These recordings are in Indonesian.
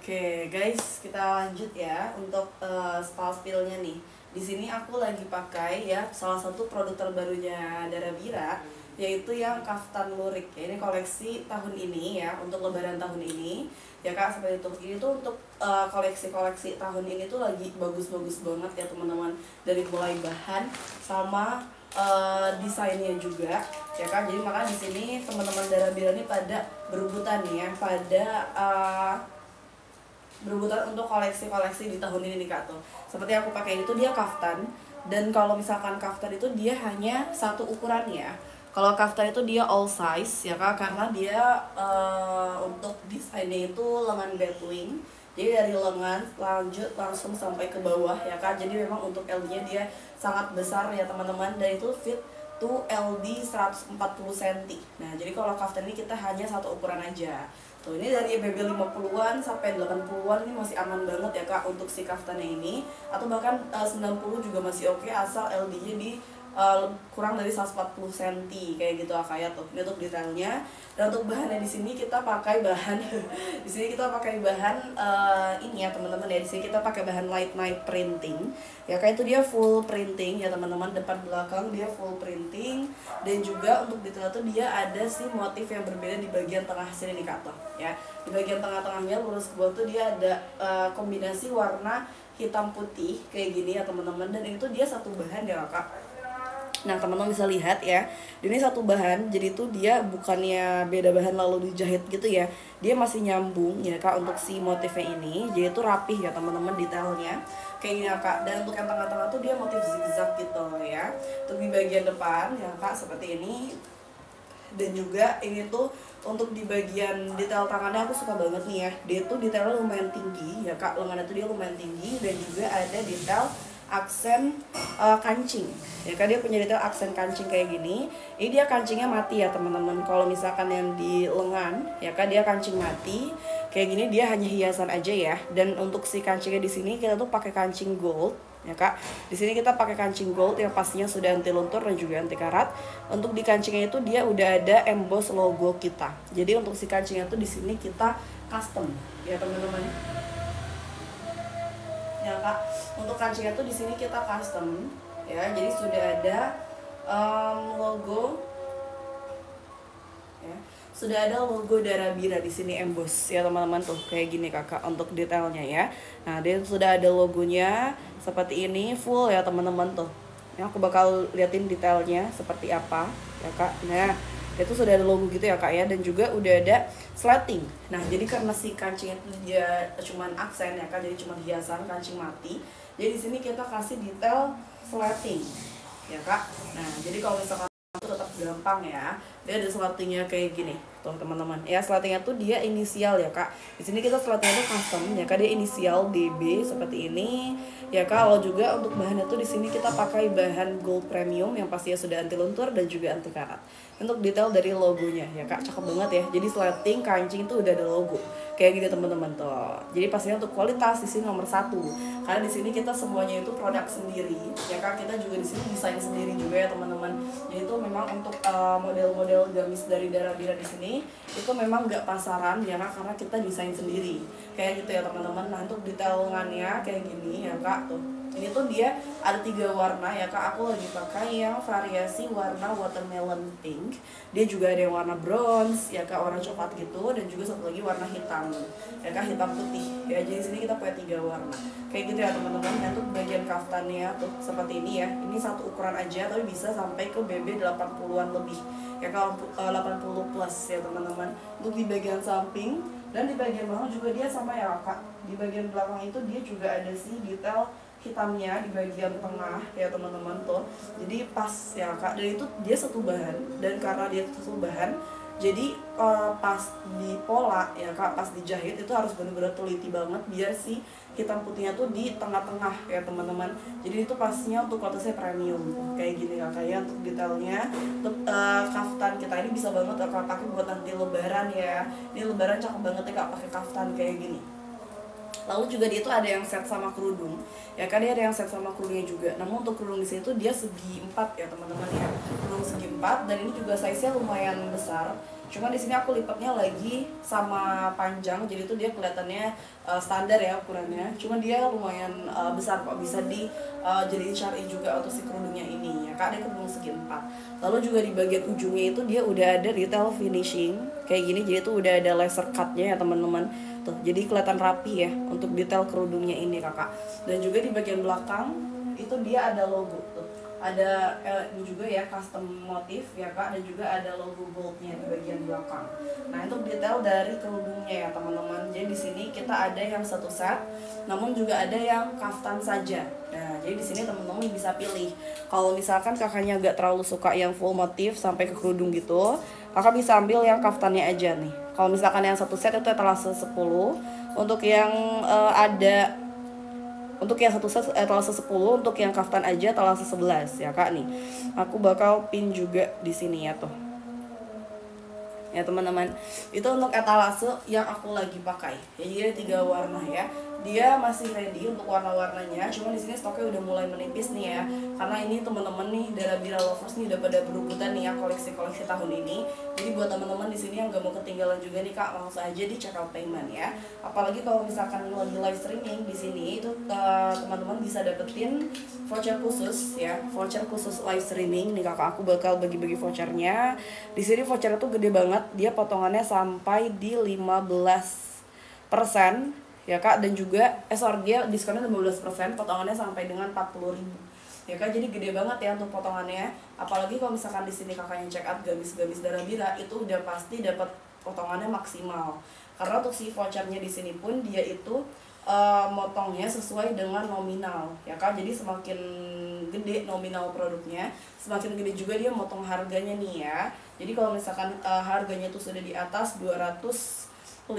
Oke guys, kita lanjut ya untuk style spill-nya nih. Di sini aku lagi pakai ya salah satu produk terbarunya Darabira, yaitu yang kaftan lurik. Ya, ini koleksi tahun ini ya, untuk lebaran tahun ini. Ya Kak, seperti itu. Ini tuh untuk koleksi-koleksi tahun ini tuh lagi bagus-bagus banget ya teman-teman. Dari mulai bahan sama desainnya juga ya kan. Jadi makanya di sini teman-teman Darabira ini pada berebutan nih ya, pada berebutan untuk koleksi-koleksi di tahun ini nih Kak tuh. Seperti aku pakai itu dia kaftan, dan kalau misalkan kaftan itu dia hanya satu ukurannya. Kalau kaftan itu dia all size ya Kak, karena dia untuk desainnya itu lengan batwing. Jadi dari lengan lanjut langsung sampai ke bawah ya Kak. Jadi memang untuk LD-nya dia sangat besar ya teman-teman, dan itu fit to LD 140 cm. Nah, jadi kalau kaftan ini kita hanya satu ukuran aja. Tuh, ini dari BB 50-an sampai 80-an ini masih aman banget ya Kak untuk si kaftannya ini. Atau bahkan 90 juga masih oke, asal LD-nya di kurang dari 140 cm kayak gitu Kak ya tuh. Ini untuk detailnya. Dan untuk bahannya di sini kita pakai bahan di sini kita pakai bahan ini ya teman-teman ya. Di sini kita pakai bahan light night printing. Ya Kak, itu dia full printing ya teman-teman, depan belakang dia full printing, dan juga untuk detail itu dia ada sih motif yang berbeda di bagian tengah sini nih Kak tuh ya. Di bagian tengah-tengahnya lurus ke bawah tuh dia ada kombinasi warna hitam putih kayak gini ya teman-teman, dan itu dia satu bahan ya Kak. Nah teman-teman bisa lihat ya, ini satu bahan, jadi tuh dia bukannya beda bahan lalu dijahit gitu ya, dia masih nyambung ya Kak untuk si motifnya ini. Jadi tuh rapih ya teman-teman detailnya kayak gini ya Kak. Dan untuk yang tengah-tengah tuh dia motif zigzag gitu ya. Untuk di bagian depan ya Kak seperti ini. Dan juga ini tuh untuk di bagian detail tangannya aku suka banget nih ya, dia tuh detailnya lumayan tinggi ya Kak, lengannya tuh dia lumayan tinggi, dan juga ada detail aksen kancing ya kan. Dia punya detail aksen kancing kayak gini. Ini dia kancingnya mati ya teman-teman. Kalau misalkan yang di lengan ya kan dia kancing mati kayak gini, dia hanya hiasan aja ya. Dan untuk si kancingnya di sini kita tuh pakai kancing gold ya Kak. Di sini kita pakai kancing gold yang pastinya sudah anti luntur dan juga anti karat. Untuk di kancingnya itu dia udah ada emboss logo kita. Jadi untuk si kancingnya tuh di sini kita custom ya teman-teman ya Kak. Untuk kancingnya tuh di sini kita custom ya, jadi sudah ada logo ya, sudah ada logo Darabira di sini emboss ya teman-teman tuh kayak gini Kakak untuk detailnya ya. Nah dia sudah ada logonya seperti ini full ya teman-teman tuh ya. Aku bakal liatin detailnya seperti apa ya Kak. Nah itu sudah ada logo gitu ya Kak ya, dan juga udah ada slating. Nah jadi karena si kancing itu dia cuman aksen ya Kak, jadi cuma hiasan kancing mati. Jadi di sini kita kasih detail slating ya Kak. Nah jadi kalau misalkan itu tetap gampang ya, dia ada slatingnya kayak gini tuh teman-teman ya. Slatingnya tuh dia inisial ya Kak. Di sini kita slatingnya tuh custom ya Kak, dia inisial DB seperti ini ya Kak. Kalau juga untuk bahannya tuh di sini kita pakai bahan gold premium yang pastinya sudah anti luntur dan juga anti karat. Untuk detail dari logonya ya Kak, cakep banget ya. Jadi slating kancing tuh udah ada logo kayak gini teman-teman tuh. Jadi pastinya untuk kualitas di sini nomor 1, karena di sini kita semuanya itu produk sendiri ya Kak. Kita juga di sini desain sendiri juga ya teman-teman. Jadi itu memang untuk model-model gamis dari Darabira di sini itu memang nggak pasaran ya Kak, karena kita desain sendiri kayak gitu ya teman-teman. Nah untuk detail lengannya kayak gini ya Kak tuh. Ini tuh dia ada 3 warna ya Kak. Aku lagi pakai yang variasi warna watermelon pink. Dia juga ada yang warna bronze ya Kak, warna coklat gitu, dan juga satu lagi warna hitam ya Kak, hitam putih ya. Jadi sini kita punya 3 warna kayak gitu ya teman-teman. Nah untuk bagian kaftannya tuh seperti ini ya. Ini satu ukuran aja tapi bisa sampai ke BB 80-an lebih ya Kak, 80 plus ya teman-teman. Untuk di bagian samping dan di bagian belakang juga dia sama ya Kak. Di bagian belakang itu dia juga ada sih detail hitamnya di bagian tengah ya teman-teman tuh. Jadi pas ya Kak, dan itu dia satu bahan, dan karena dia satu bahan jadi pas di pola ya Kak, pas dijahit itu harus benar-benar teliti banget biar si hitam putihnya tuh di tengah-tengah ya teman-teman. Jadi itu pastinya untuk kualitasnya premium kayak gini Kak ya. Untuk detailnya untuk kaftan kita ini bisa banget Kak pakai buat nanti lebaran ya. Ini lebaran cakep banget ya Kak pakai kaftan kayak gini. Lalu juga dia itu ada yang set sama kerudung ya kan, dia ada yang set sama kerudungnya juga. Namun untuk kerudung di sini tuh dia segi 4 ya teman-teman ya, kerudung segi 4, dan ini juga size nya lumayan besar Cuma di sini aku lipatnya lagi sama panjang, jadi tuh dia kelihatannya standar ya ukurannya. Cuma dia lumayan besar kok, bisa di jadiin syari juga untuk si kerudungnya ini ya Kak. Dia kerudung segi 4. Lalu juga di bagian ujungnya itu dia udah ada detail finishing kayak gini, jadi tuh udah ada laser cutnya ya teman-teman. Tuh, jadi kelihatan rapi ya untuk detail kerudungnya ini Kakak. Dan juga di bagian belakang itu dia ada logo tuh. Ada ini juga ya custom motif ya Kak, dan juga ada logo goldnya di bagian belakang. Nah, itu detail dari kerudungnya ya teman-teman. Jadi di sini kita ada yang satu set, namun juga ada yang kaftan saja. Nah, jadi di sini teman-teman bisa pilih. Kalau misalkan kakaknya nggak terlalu suka yang full motif sampai ke kerudung gitu, kakak bisa ambil yang kaftannya aja nih. Kalau misalkan yang satu set itu etalase 10, untuk yang ada untuk yang satu set etalase 10, untuk yang kaftan aja etalase 11 ya Kak nih. Aku bakal pin juga di sini ya tuh. Ya teman-teman, itu untuk etalase yang aku lagi pakai. Ya, jadi ada 3 warna ya. Dia masih ready untuk warna-warnanya, cuma di sini stoknya udah mulai menipis nih ya. Karena ini teman-teman nih, Darabira lovers nih udah pada berebutan nih ya koleksi-koleksi tahun ini. Jadi buat teman-teman di sini yang gak mau ketinggalan juga nih Kak, langsung aja di check out payment ya. Apalagi kalau misalkan lagi live streaming di sini itu teman-teman bisa dapetin voucher khusus ya, voucher khusus live streaming nih Kakak. Aku bakal bagi-bagi vouchernya. Di sini vouchernya tuh gede banget, dia potongannya sampai di 15% ya Kak, dan juga dia diskonnya 15%, potongannya sampai dengan 40.000 ya Kak. Jadi gede banget ya untuk potongannya. Apalagi kalau misalkan di sini kakaknya check out gamis-gamis Darabira, itu udah pasti dapat potongannya maksimal. Karena untuk si vouchernya di sini pun dia itu motongnya sesuai dengan nominal ya Kak. Jadi semakin gede nominal produknya, semakin gede juga dia motong harganya nih ya. Jadi kalau misalkan harganya itu sudah di atas 250.000,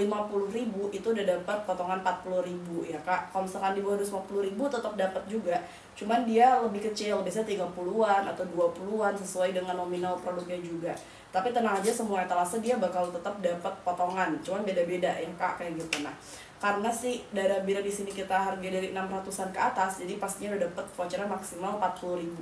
itu udah dapat potongan 40.000 ya Kak. Kalau misalkan di bawah 250.000 tetap dapat juga, cuman dia lebih kecil, biasanya 30-an atau 20-an sesuai dengan nominal produknya juga. Tapi tenang aja, semua etalase dia bakal tetap dapat potongan, cuman beda-beda ya Kak kayak gitu. Nah, karena sih Darabira di sini kita harga dari 600-an ke atas, jadi pastinya udah dapat vouchernya maksimal 40.000.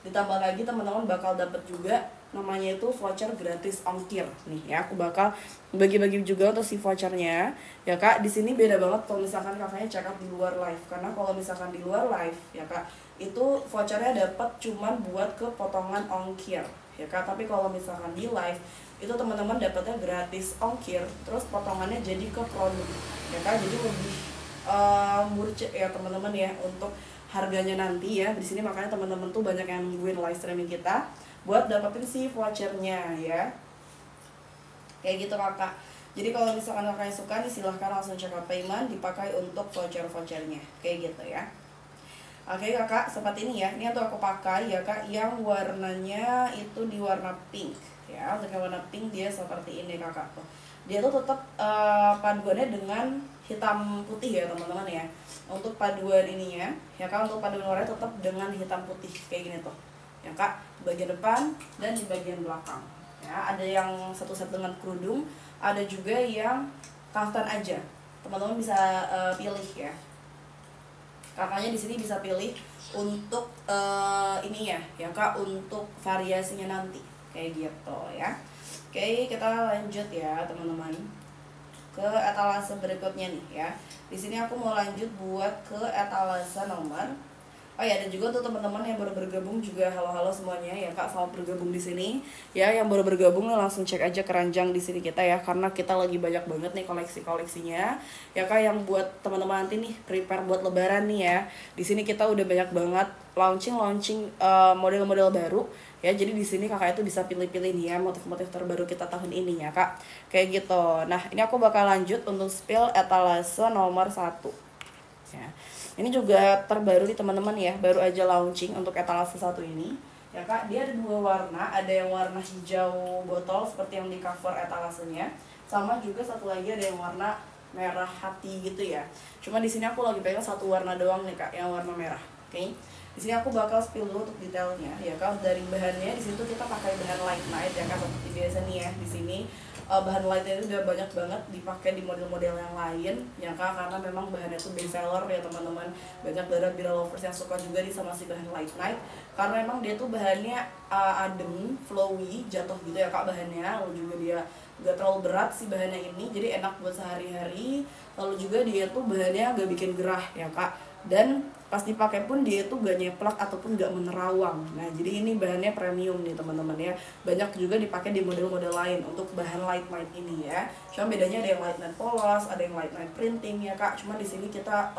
Ditambah lagi teman-teman bakal dapat juga namanya itu voucher gratis ongkir nih ya. Aku bakal bagi-bagi juga untuk si vouchernya ya Kak. Di sini beda banget kalau misalkan kakaknya check out di luar live, karena kalau misalkan di luar live ya Kak, itu vouchernya dapat cuman buat ke potongan ongkir ya Kak. Tapi kalau misalkan di live itu teman-teman dapatnya gratis ongkir, terus potongannya jadi ke produk ya Kak. Jadi lebih murah ya teman-teman ya untuk harganya nanti ya. Di sini makanya teman-teman tuh banyak yang nungguin live streaming kita buat dapetin si vouchernya ya. Kayak gitu Kakak. Jadi kalau misalkan kakaknya suka nih, silahkan langsung check out payment, dipakai untuk vouchernya kayak gitu ya. Oke Kakak, seperti ini ya. Ini untuk aku pakai ya Kak, yang warnanya itu di warna pink ya. Untuk yang warna pink dia seperti ini Kakak tuh. Dia tuh tetap paduannya dengan hitam putih ya teman-teman ya. Untuk paduan ininya ya Kak, untuk paduan warnanya tetap dengan hitam putih kayak gini tuh ya Kak, di bagian depan dan di bagian belakang ya. Ada yang satu set dengan kerudung, ada juga yang kaftan aja. Teman-teman bisa pilih ya. Kakaknya di sini bisa pilih untuk ini ya Kak, untuk variasinya nanti kayak gitu ya. Oke, kita lanjut ya teman-teman ke etalase berikutnya nih ya. Di sini aku mau lanjut buat ke etalase nomor. Oh ya, dan juga untuk teman-teman yang baru bergabung juga, halo-halo semuanya ya Kak, selamat bergabung di sini. Ya, yang baru bergabung langsung cek aja keranjang di sini kita ya, karena kita lagi banyak banget nih koleksi-koleksinya. Ya Kak, yang buat teman-teman nanti nih prepare buat lebaran nih ya. Di sini kita udah banyak banget launching model-model baru. Ya, jadi di sini kakak itu bisa pilih-pilih nih ya motif-motif terbaru kita tahun ini ya Kak. Kayak gitu. Nah, ini aku bakal lanjut untuk spill etalase nomor 1. Ya. Ini juga terbaru nih teman-teman ya, baru aja launching untuk etalase 1 ini. Ya Kak, dia ada 2 warna, ada yang warna hijau botol seperti yang di cover etalasenya, sama juga satu lagi ada yang warna merah hati gitu ya. Cuma di sini aku lagi pengen satu warna doang nih Kak, yang warna merah. Oke. Di sini aku bakal spill dulu untuk detailnya ya Kak. Dari bahannya di situ kita pakai bahan light night ya Kak, seperti biasa nih ya. Di sini bahan lightnya itu udah banyak banget dipakai di model-model yang lain ya Kak, karena memang bahannya itu best seller ya teman-teman. Banyak bira lovers yang suka juga nih sama si bahan light night, karena emang dia tuh bahannya adem, flowy, jatuh gitu ya Kak bahannya. Lalu juga dia gak terlalu berat sih bahannya ini, jadi enak buat sehari-hari. Lalu juga dia tuh bahannya gak bikin gerah ya Kak, dan pas dipakai pun dia tuh gak nyeplak ataupun gak menerawang. Nah jadi ini bahannya premium nih teman-teman ya. Banyak juga dipakai di model-model lain untuk bahan light night ini ya. Cuma bedanya ada yang light night polos, ada yang light night printing ya Kak. Cuma di sini kita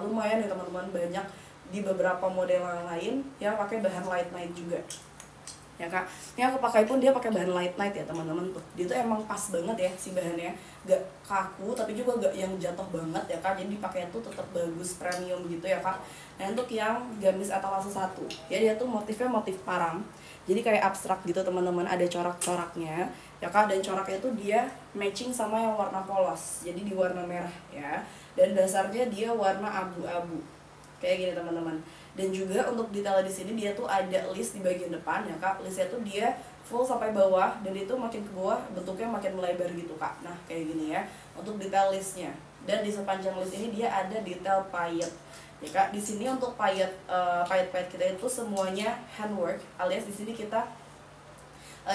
lumayan nih teman-teman, banyak di beberapa model yang lain yang pakai bahan light night juga ya Kak. Ini aku pakai pun dia pakai bahan light night ya teman-teman tuh. Dia tuh emang pas banget ya si bahannya, gak kaku tapi juga gak yang jatuh banget ya Kak. Jadi dipakai tuh tetap bagus, premium gitu ya Kak. Nah untuk yang gamis etalase 1 ya, dia tuh motifnya motif parang. Jadi kayak abstrak gitu teman-teman, ada corak-coraknya ya Kak, dan coraknya tuh dia matching sama yang warna polos. Jadi di warna merah ya. Dan dasarnya dia warna abu-abu. Kayak gini teman-teman. Dan juga untuk detail di sini dia tuh ada list di bagian depan ya Kak. Listnya tuh dia full sampai bawah, dan itu makin ke bawah bentuknya makin melebar gitu Kak. Nah kayak gini ya untuk detail listnya. Dan di sepanjang list ini dia ada detail payet ya Kak. Di sini untuk payet kita itu semuanya handwork, alias di sini kita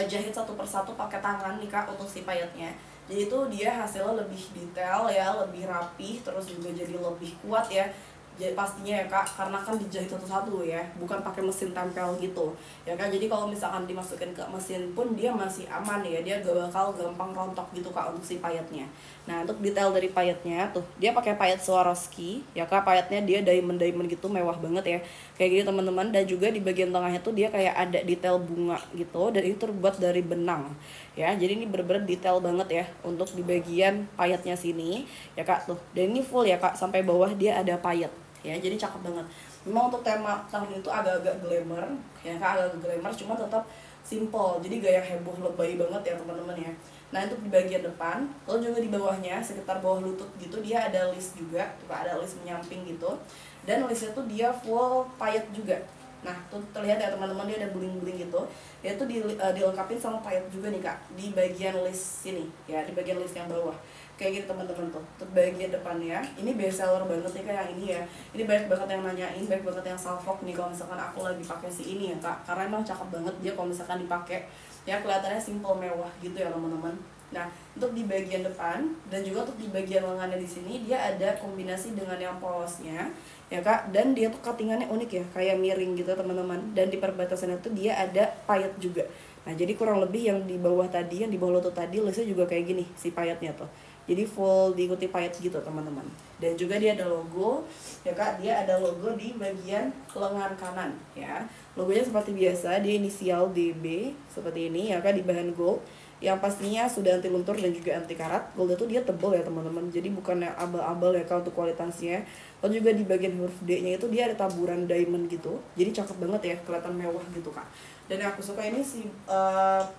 jahit satu persatu pakai tangan nih Kak untuk si payetnya. Jadi itu dia hasilnya lebih detail ya, lebih rapih, terus juga jadi lebih kuat ya. Jadi pastinya ya Kak, karena kan dijahit satu-satu ya, bukan pakai mesin tempel gitu ya Kak. Jadi kalau misalkan dimasukin ke mesin pun dia masih aman ya, dia gak bakal gampang rontok gitu Kak untuk si payetnya. Nah untuk detail dari payetnya tuh, dia pakai payet Swarovski ya Kak. Payetnya dia diamond gitu, mewah banget ya kayak gini teman-teman. Dan juga di bagian tengahnya tuh dia kayak ada detail bunga gitu, dan itu terbuat dari benang ya. Jadi ini bener-bener detail banget ya untuk di bagian payetnya sini ya Kak tuh. Dan ini full ya Kak, sampai bawah dia ada payet ya, jadi cakep banget. Memang untuk tema tahun itu agak-agak glamour ya Kak, agak glamour, cuma tetap simple, jadi gak yang heboh lebay banget ya teman-teman ya. Nah untuk di bagian depan, lalu juga di bawahnya sekitar bawah lutut gitu dia ada list juga tuh Kak, ada list menyamping gitu. Dan listnya tuh dia full payet juga. Nah tuh terlihat ya teman-teman, dia ada bling-bling gitu. Dia tuh dilengkapin sama payet juga nih Kak di bagian list sini ya, di bagian list yang bawah kayak gitu teman-teman tuh. Untuk bagian depannya ini best seller banget nih Kak yang ini ya. Ini banyak banget yang nanyain, banyak banget yang salvok nih kalau misalkan aku lagi pakai si ini ya Kak, karena emang cakep banget dia kalau misalkan dipakai ya, kelihatannya simple mewah gitu ya teman-teman. Nah untuk di bagian depan dan juga untuk di bagian lengannya di sini dia ada kombinasi dengan yang polosnya ya Kak, dan dia tuh cuttingannya unik ya, kayak miring gitu teman-teman. Dan di perbatasannya tuh dia ada payet juga. Nah jadi kurang lebih yang di bawah tadi, yang di bawah lutut tadi listnya juga kayak gini si payetnya tuh. Jadi full diikuti payet gitu teman-teman. Dan juga dia ada logo ya Kak, dia ada logo di bagian lengan kanan ya. Logonya seperti biasa, dia inisial DB seperti ini ya Kak, di bahan gold yang pastinya sudah anti luntur dan juga anti karat. Gold itu dia tebal ya teman-teman, jadi bukan yang abal-abal ya Kak untuk kualitasnya. Lalu juga di bagian huruf D-nya itu dia ada taburan diamond gitu, jadi cakep banget ya, kelihatan mewah gitu Kak. Dan yang aku suka ini si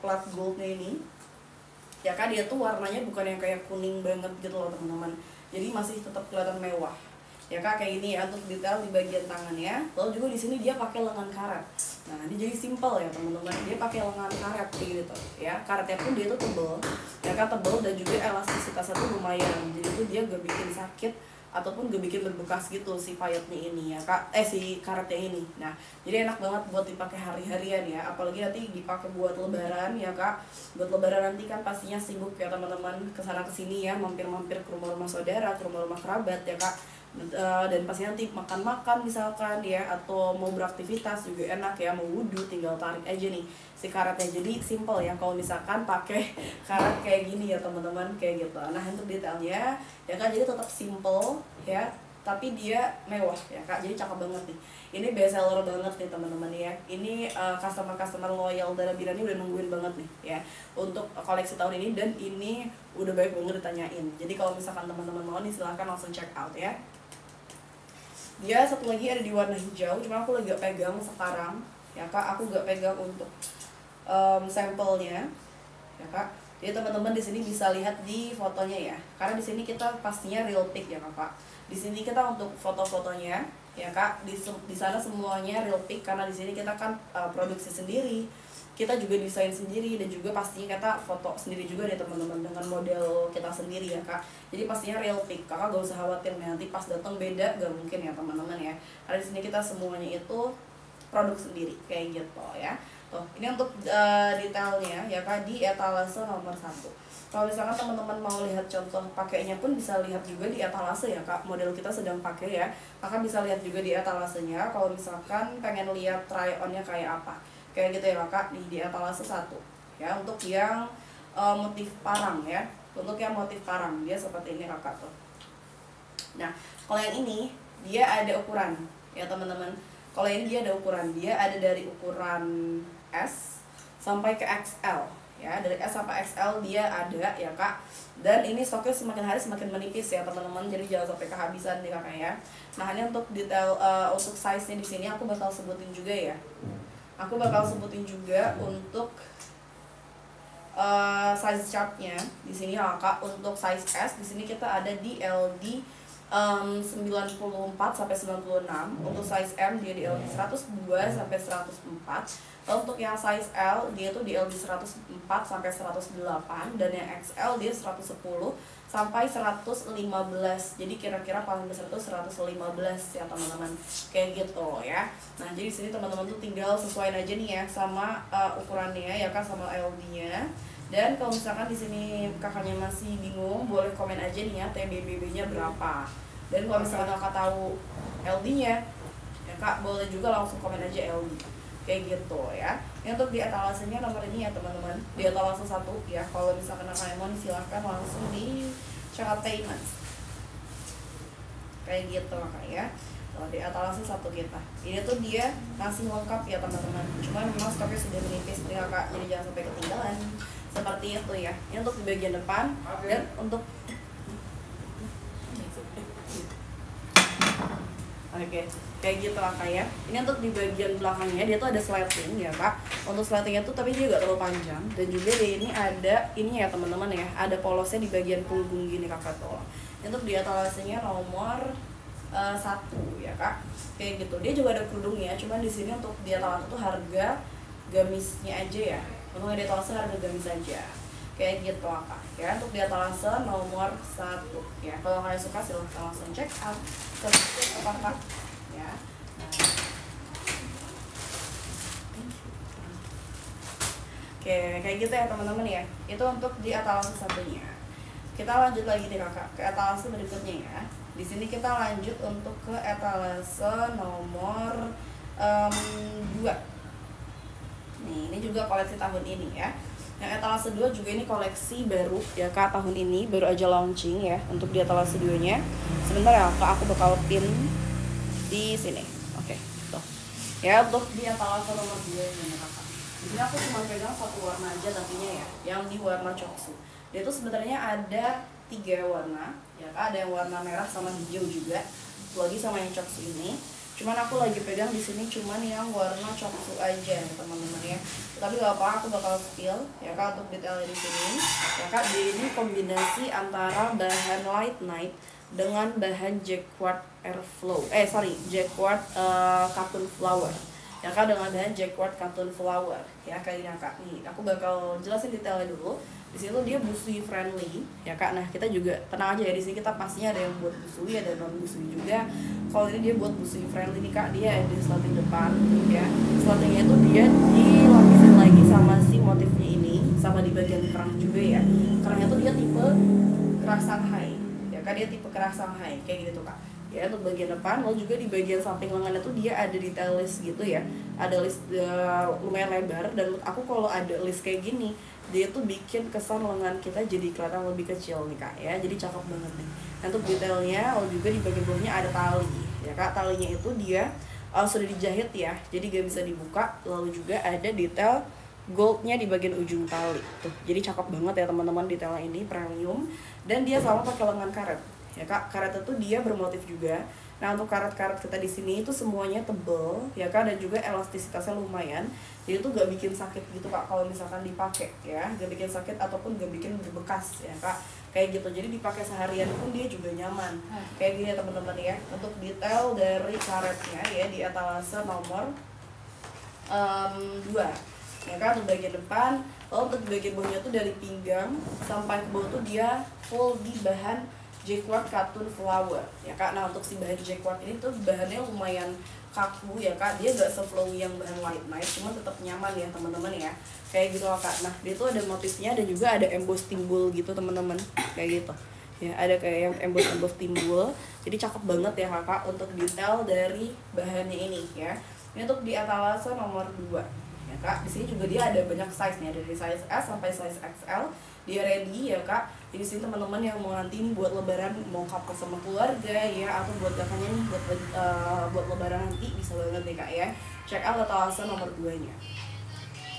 plat goldnya ini ya Kak, dia tuh warnanya bukan yang kayak kuning banget gitu loh teman-teman, jadi masih tetap kelihatan mewah ya Kak kayak gini ya untuk detail di bagian tangannya. Lalu juga di sini dia pakai lengan karet. Nah ini jadi simple ya teman-teman, dia pakai lengan karet kayak gitu ya. Karetnya pun dia tuh tebel ya Kak, tebel, dan juga elastisitasnya tuh lumayan, jadi tuh dia gak bikin sakit ataupun gak bikin berbekas gitu si payetnya ini ya Kak, si karetnya ini. Nah jadi enak banget buat dipakai hari-harian ya, apalagi nanti dipakai buat lebaran ya Kak. Buat lebaran nanti kan pastinya sibuk ya teman-teman, kesana kesini ya, mampir-mampir ke rumah-rumah saudara, ke rumah-rumah kerabat ya Kak. Dan pasti nanti makan-makan misalkan ya, atau mau beraktivitas juga enak ya, mau wudhu tinggal tarik aja nih si karetnya. Jadi simple ya kalau misalkan pakai karet kayak gini ya teman-teman, kayak gitu. Nah untuk detailnya ya Kak, jadi tetap simple ya, tapi dia mewah ya Kak, jadi cakep banget nih. Ini best seller banget nih teman-teman ya. Ini customer loyal Darabira ini udah nungguin banget nih ya untuk koleksi tahun ini, dan ini udah banyak banget ditanyain. Jadi kalau misalkan teman-teman mau nih silahkan langsung check out ya. Dia satu lagi ada di warna hijau, cuma aku lagi gak pegang sekarang ya Kak, aku gak pegang untuk sampelnya ya Kak. Jadi teman-teman di sini bisa lihat di fotonya ya, karena di sini kita pastinya real pic ya Kak. Di sini kita untuk foto-fotonya ya kak. Di sana semuanya real pick, karena di sini kita kan produksi sendiri, kita juga desain sendiri, dan juga pastinya kita foto sendiri juga deh teman-teman dengan model kita sendiri ya kak. Jadi pastinya real pick, kakak gak usah khawatir nanti pas datang beda, gak mungkin ya teman-teman ya. Karena di sini kita semuanya itu produk sendiri kayak gitu ya. Tuh, ini untuk detailnya ya kak di etalase nomor 1. Kalau misalkan teman-teman mau lihat contoh pakainya pun bisa lihat juga di etalase ya kak. Model kita sedang pakai ya, kakak bisa lihat juga di etalasenya. Kalau misalkan pengen lihat try onnya kayak apa, kayak gitu ya kak, di etalase 1 ya. Untuk yang motif parang ya, untuk yang motif parang dia seperti ini kakak tuh. Nah kalau yang ini dia ada ukuran ya teman-teman. Kalau ini dia ada ukuran, dia ada dari ukuran S sampai ke XL ya, dari S sampai XL dia ada ya kak. Dan ini stoknya semakin hari semakin menipis ya teman-teman, jadi jangan sampai kehabisan nih kakak ya. Nah ini untuk detail untuk size nya di sini aku bakal sebutin juga ya. Aku bakal sebutin juga untuk size chartnya di sini ya kak. Untuk size S di sini kita ada di LD 94 sampai 96. Untuk size M dia di LD 102 sampai 104. Lalu untuk yang size L dia tuh di LD 104 sampai 108, dan yang XL dia 110 sampai 115. Jadi kira-kira paling besar tuh 115 ya teman-teman. Kayak gitu ya. Nah, jadi sini teman-teman tuh tinggal sesuaiin aja nih ya sama ukurannya ya kan, sama LD-nya. Dan kalau misalkan di sini kakaknya masih bingung, boleh komen aja nih ya TBBB-nya berapa. Dan kalau misalkan kakak tahu LD-nya, ya kak boleh juga langsung komen aja LD. Kayak gitu ya. Ini untuk di etalasenya nomor ini ya teman-teman. Di etalase 1 ya. Kalau misalkan kakak mau silahkan langsung di checkout payment. Kayak gitu kak ya. Kalau di etalase 1 kita. Ini tuh dia masih lengkap ya teman-teman. Cuma memang stoknya sudah menipis nih kak. Jadi jangan sampai ketinggalan. Seperti itu ya. Ini untuk di bagian depan. Dan untuk Oke, kayak gitu kak ya. Ini untuk di bagian belakangnya dia tuh ada slating ya kak. Untuk slatingnya tuh tapi dia gak terlalu panjang. Dan juga di ini ada ini ya teman-teman ya, ada polosnya di bagian punggung gini kakak tuh. Ini untuk di etalasenya nomor 1 ya kak. Kayak gitu. Dia juga ada kerudungnya. Cuman di sini untuk di etalase tuh harga gamisnya aja ya. Untuk di etalase harga gamis aja. Kayak gitu kak ya. Untuk di etalase nomor 1 ya. Kalau kalian suka silahkan langsung check out. Seperti apa kak ya. Oke, kayak gitu ya teman-teman ya. Itu untuk di etalase 1-nya. Kita lanjut lagi nih kakak ke etalase berikutnya ya. Di sini kita lanjut untuk ke etalase nomor 2. Nih, ini juga koleksi tahun ini ya. Yang etalase 2 juga ini koleksi baru ya kak, tahun ini baru aja launching ya. Untuk di etalase 2-nya sebentar ya kak, aku bakal pin di sini. Oke, tuh ya. Untuk di etalase nomor 2 ini kakak, di sini aku cuma pegang satu warna aja nantinya ya, yang di warna coksu. Dia tuh sebenarnya ada 3 warna ya kak, ada yang warna merah sama hijau juga, lagi sama yang coksu ini. Cuman aku lagi pegang di sini cuman yang warna coksu aja teman-teman ya. Tapi gak apa, aku bakal spill ya kak untuk detailnya di sini. Ya kak, ini kombinasi antara bahan light night dengan bahan jacquard jacquard cotton flower. Ya kak, dengan bahan jacquard cotton flower ya kayaknya kak. Nih, aku bakal jelasin detailnya dulu. Di sini tuh dia busui friendly ya kak. Nah, kita juga tenang aja ya, di sini kita pastinya ada yang buat busui, ada non busui juga. Kalau ini dia buat busui friendly nih kak, dia ada slating depan ya. Slatingnya itu dia dilapisin lagi sama si motifnya ini, sama di bagian kerah juga ya. Kerahnya tuh dia tipe kerah Shanghai ya kak, dia tipe kerah Shanghai kayak gitu kak ya. Untuk bagian depan, lalu juga di bagian samping lengannya tuh dia ada detail list gitu ya, ada list lumayan lebar. Dan menurut aku kalau ada list kayak gini, dia tuh bikin kesan lengan kita jadi kelihatan lebih kecil nih kak ya, jadi cakep banget nih. Nah, untuk detailnya, lalu juga di bagian bawahnya ada tali ya kak. Talinya itu dia sudah dijahit ya, jadi gak bisa dibuka. Lalu juga ada detail goldnya di bagian ujung tali tuh, jadi cakep banget ya teman-teman. Detailnya ini premium, dan dia sama pakai lengan karet ya kak. Karetnya tuh dia bermotif juga, Nah untuk karat-karat kita di sini itu semuanya tebel ya kak, dan juga elastisitasnya lumayan, jadi itu gak bikin sakit gitu kak kalau misalkan dipakai ya, gak bikin sakit ataupun gak bikin berbekas ya kak, kayak gitu. Jadi dipakai seharian pun dia juga nyaman kayak gini ya teman-teman ya. Untuk detail dari karetnya ya di etalase nomor 2 ya kan, untuk bagian depan. Lalu untuk bagian bawahnya tuh dari pinggang sampai ke bawah tuh dia full di bahan jacquard katun flower ya kak. Nah untuk si bahan jacquard ini tuh bahannya lumayan kaku ya kak, dia gak se-flowy yang bahan white knight, cuman tetap nyaman ya teman-teman ya, kayak gitu loh kak. Nah dia tuh ada motifnya dan juga ada emboss timbul gitu teman-teman, kayak gitu ya, ada kayak yang emboss timbul, jadi cakep banget ya kakak untuk detail dari bahannya ini ya. Ini untuk di etalase nomor 2 ya kak. Di sini juga dia ada banyak size nih, dari size S sampai size XL. Dia ready ya kak. Jadi sini teman-teman yang mau nanti ini buat lebaran, mau couple sama keluarga ya, atau buat kakaknya nih buat lebaran nanti bisa banget deh kak ya. Check out etalase nomor 2-nya.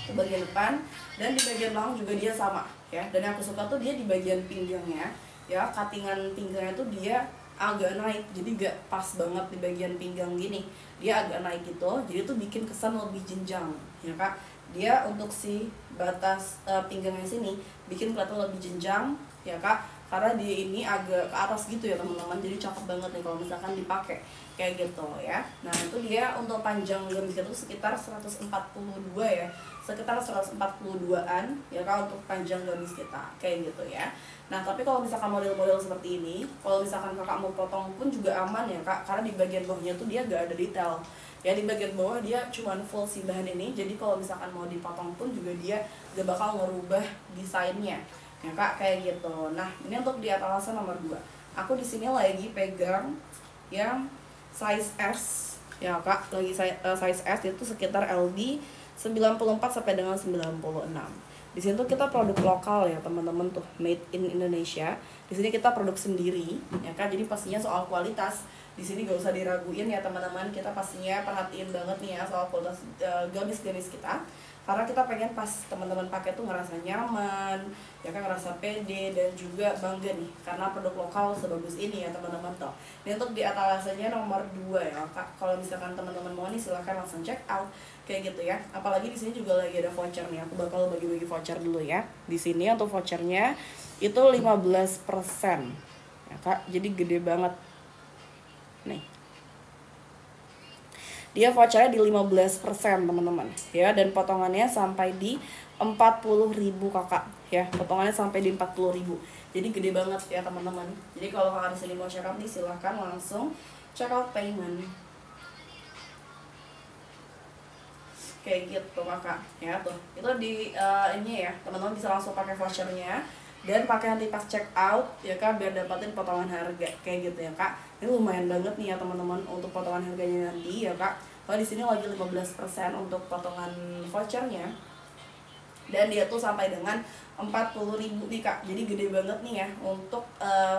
Itu bagian depan, dan di bagian belakang juga dia sama ya. Dan yang aku suka tuh dia di bagian pinggangnya ya, cuttingan pinggangnya tuh dia agak naik, jadi gak pas banget di bagian pinggang gini, dia agak naik gitu, jadi tuh bikin kesan lebih jenjang ya kak. Dia untuk si batas pinggangnya sini bikin kelihatan lebih jenjang ya kak, karena dia ini agak ke atas gitu ya teman-teman, jadi cakep banget nih kalau misalkan dipakai kayak gitu ya. Nah itu dia untuk panjang gamis kita tuh sekitar 142 ya, sekitar 142an ya kak untuk panjang gamis kita kayak gitu ya. Nah tapi kalau misalkan model-model seperti ini, kalau misalkan kakak mau potong pun juga aman ya kak, karena di bagian bawahnya tuh dia gak ada detail ya, di bagian bawah dia cuman full si bahan ini, jadi kalau misalkan mau dipotong pun juga dia gak bakal ngerubah desainnya ya kak, kayak gitu. Nah ini untuk di etalase nomor 2, aku di sini lagi pegang yang size S ya kak, lagi size S itu sekitar LD 94 sampai dengan 96. Di sini tuh kita produk lokal ya teman-teman, tuh made in Indonesia. Di sini kita produk sendiri ya kan, jadi pastinya soal kualitas di sini gak usah diraguin ya teman-teman. Kita pastinya perhatiin banget nih ya soal kualitas gamis-gamis kita, karena kita pengen pas teman-teman pakai tuh ngerasa nyaman ya kan, ngerasa pede dan juga bangga nih karena produk lokal sebagus ini ya teman-teman tuh. Ini untuk di etalasenya nomor 2 ya kak. Kalau misalkan teman-teman mau nih silahkan langsung check out kayak gitu ya. Apalagi di sini juga lagi ada voucher nih, aku bakal bagi-bagi voucher dulu ya. Di sini untuk vouchernya itu 15% ya kak, jadi gede banget nih. Dia vouchernya di 15% teman-teman ya, dan potongannya sampai di 40.000 kakak ya, potongannya sampai di 40.000, jadi gede banget ya teman-teman. Jadi kalau kakak di sini mau check out nih silahkan langsung check out payment kayak gitu kakak ya. Tuh itu di ini ya teman-teman, bisa langsung pakai vouchernya dan pakai nanti pas check out ya kak, biar dapatin potongan harga kayak gitu ya kak. Ini lumayan banget nih ya teman-teman untuk potongan harganya nanti ya kak. Kalau di sini lagi 15% untuk potongan vouchernya, dan dia tuh sampai dengan 40.000 nih kak, jadi gede banget nih ya untuk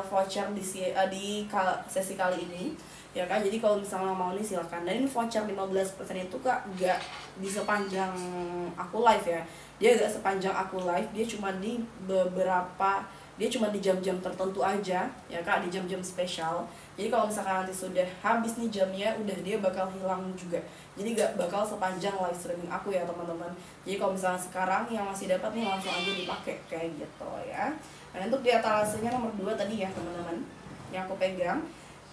voucher di sesi kali ini ya kan. Jadi kalau misalnya mau nih silakan. Dan ini voucher 15% itu kak gak di sepanjang aku live ya, dia gak sepanjang aku live, dia cuma di cuma di jam-jam tertentu aja ya kak, di jam-jam spesial. Jadi kalau misalkan nanti sudah habis nih jamnya, udah dia bakal hilang juga, jadi gak bakal sepanjang live streaming aku ya teman-teman. Jadi kalau misalnya sekarang yang masih dapat nih langsung aja dipakai kayak gitu ya. Nah untuk di etalasenya nomor 2 tadi ya teman-teman yang aku pegang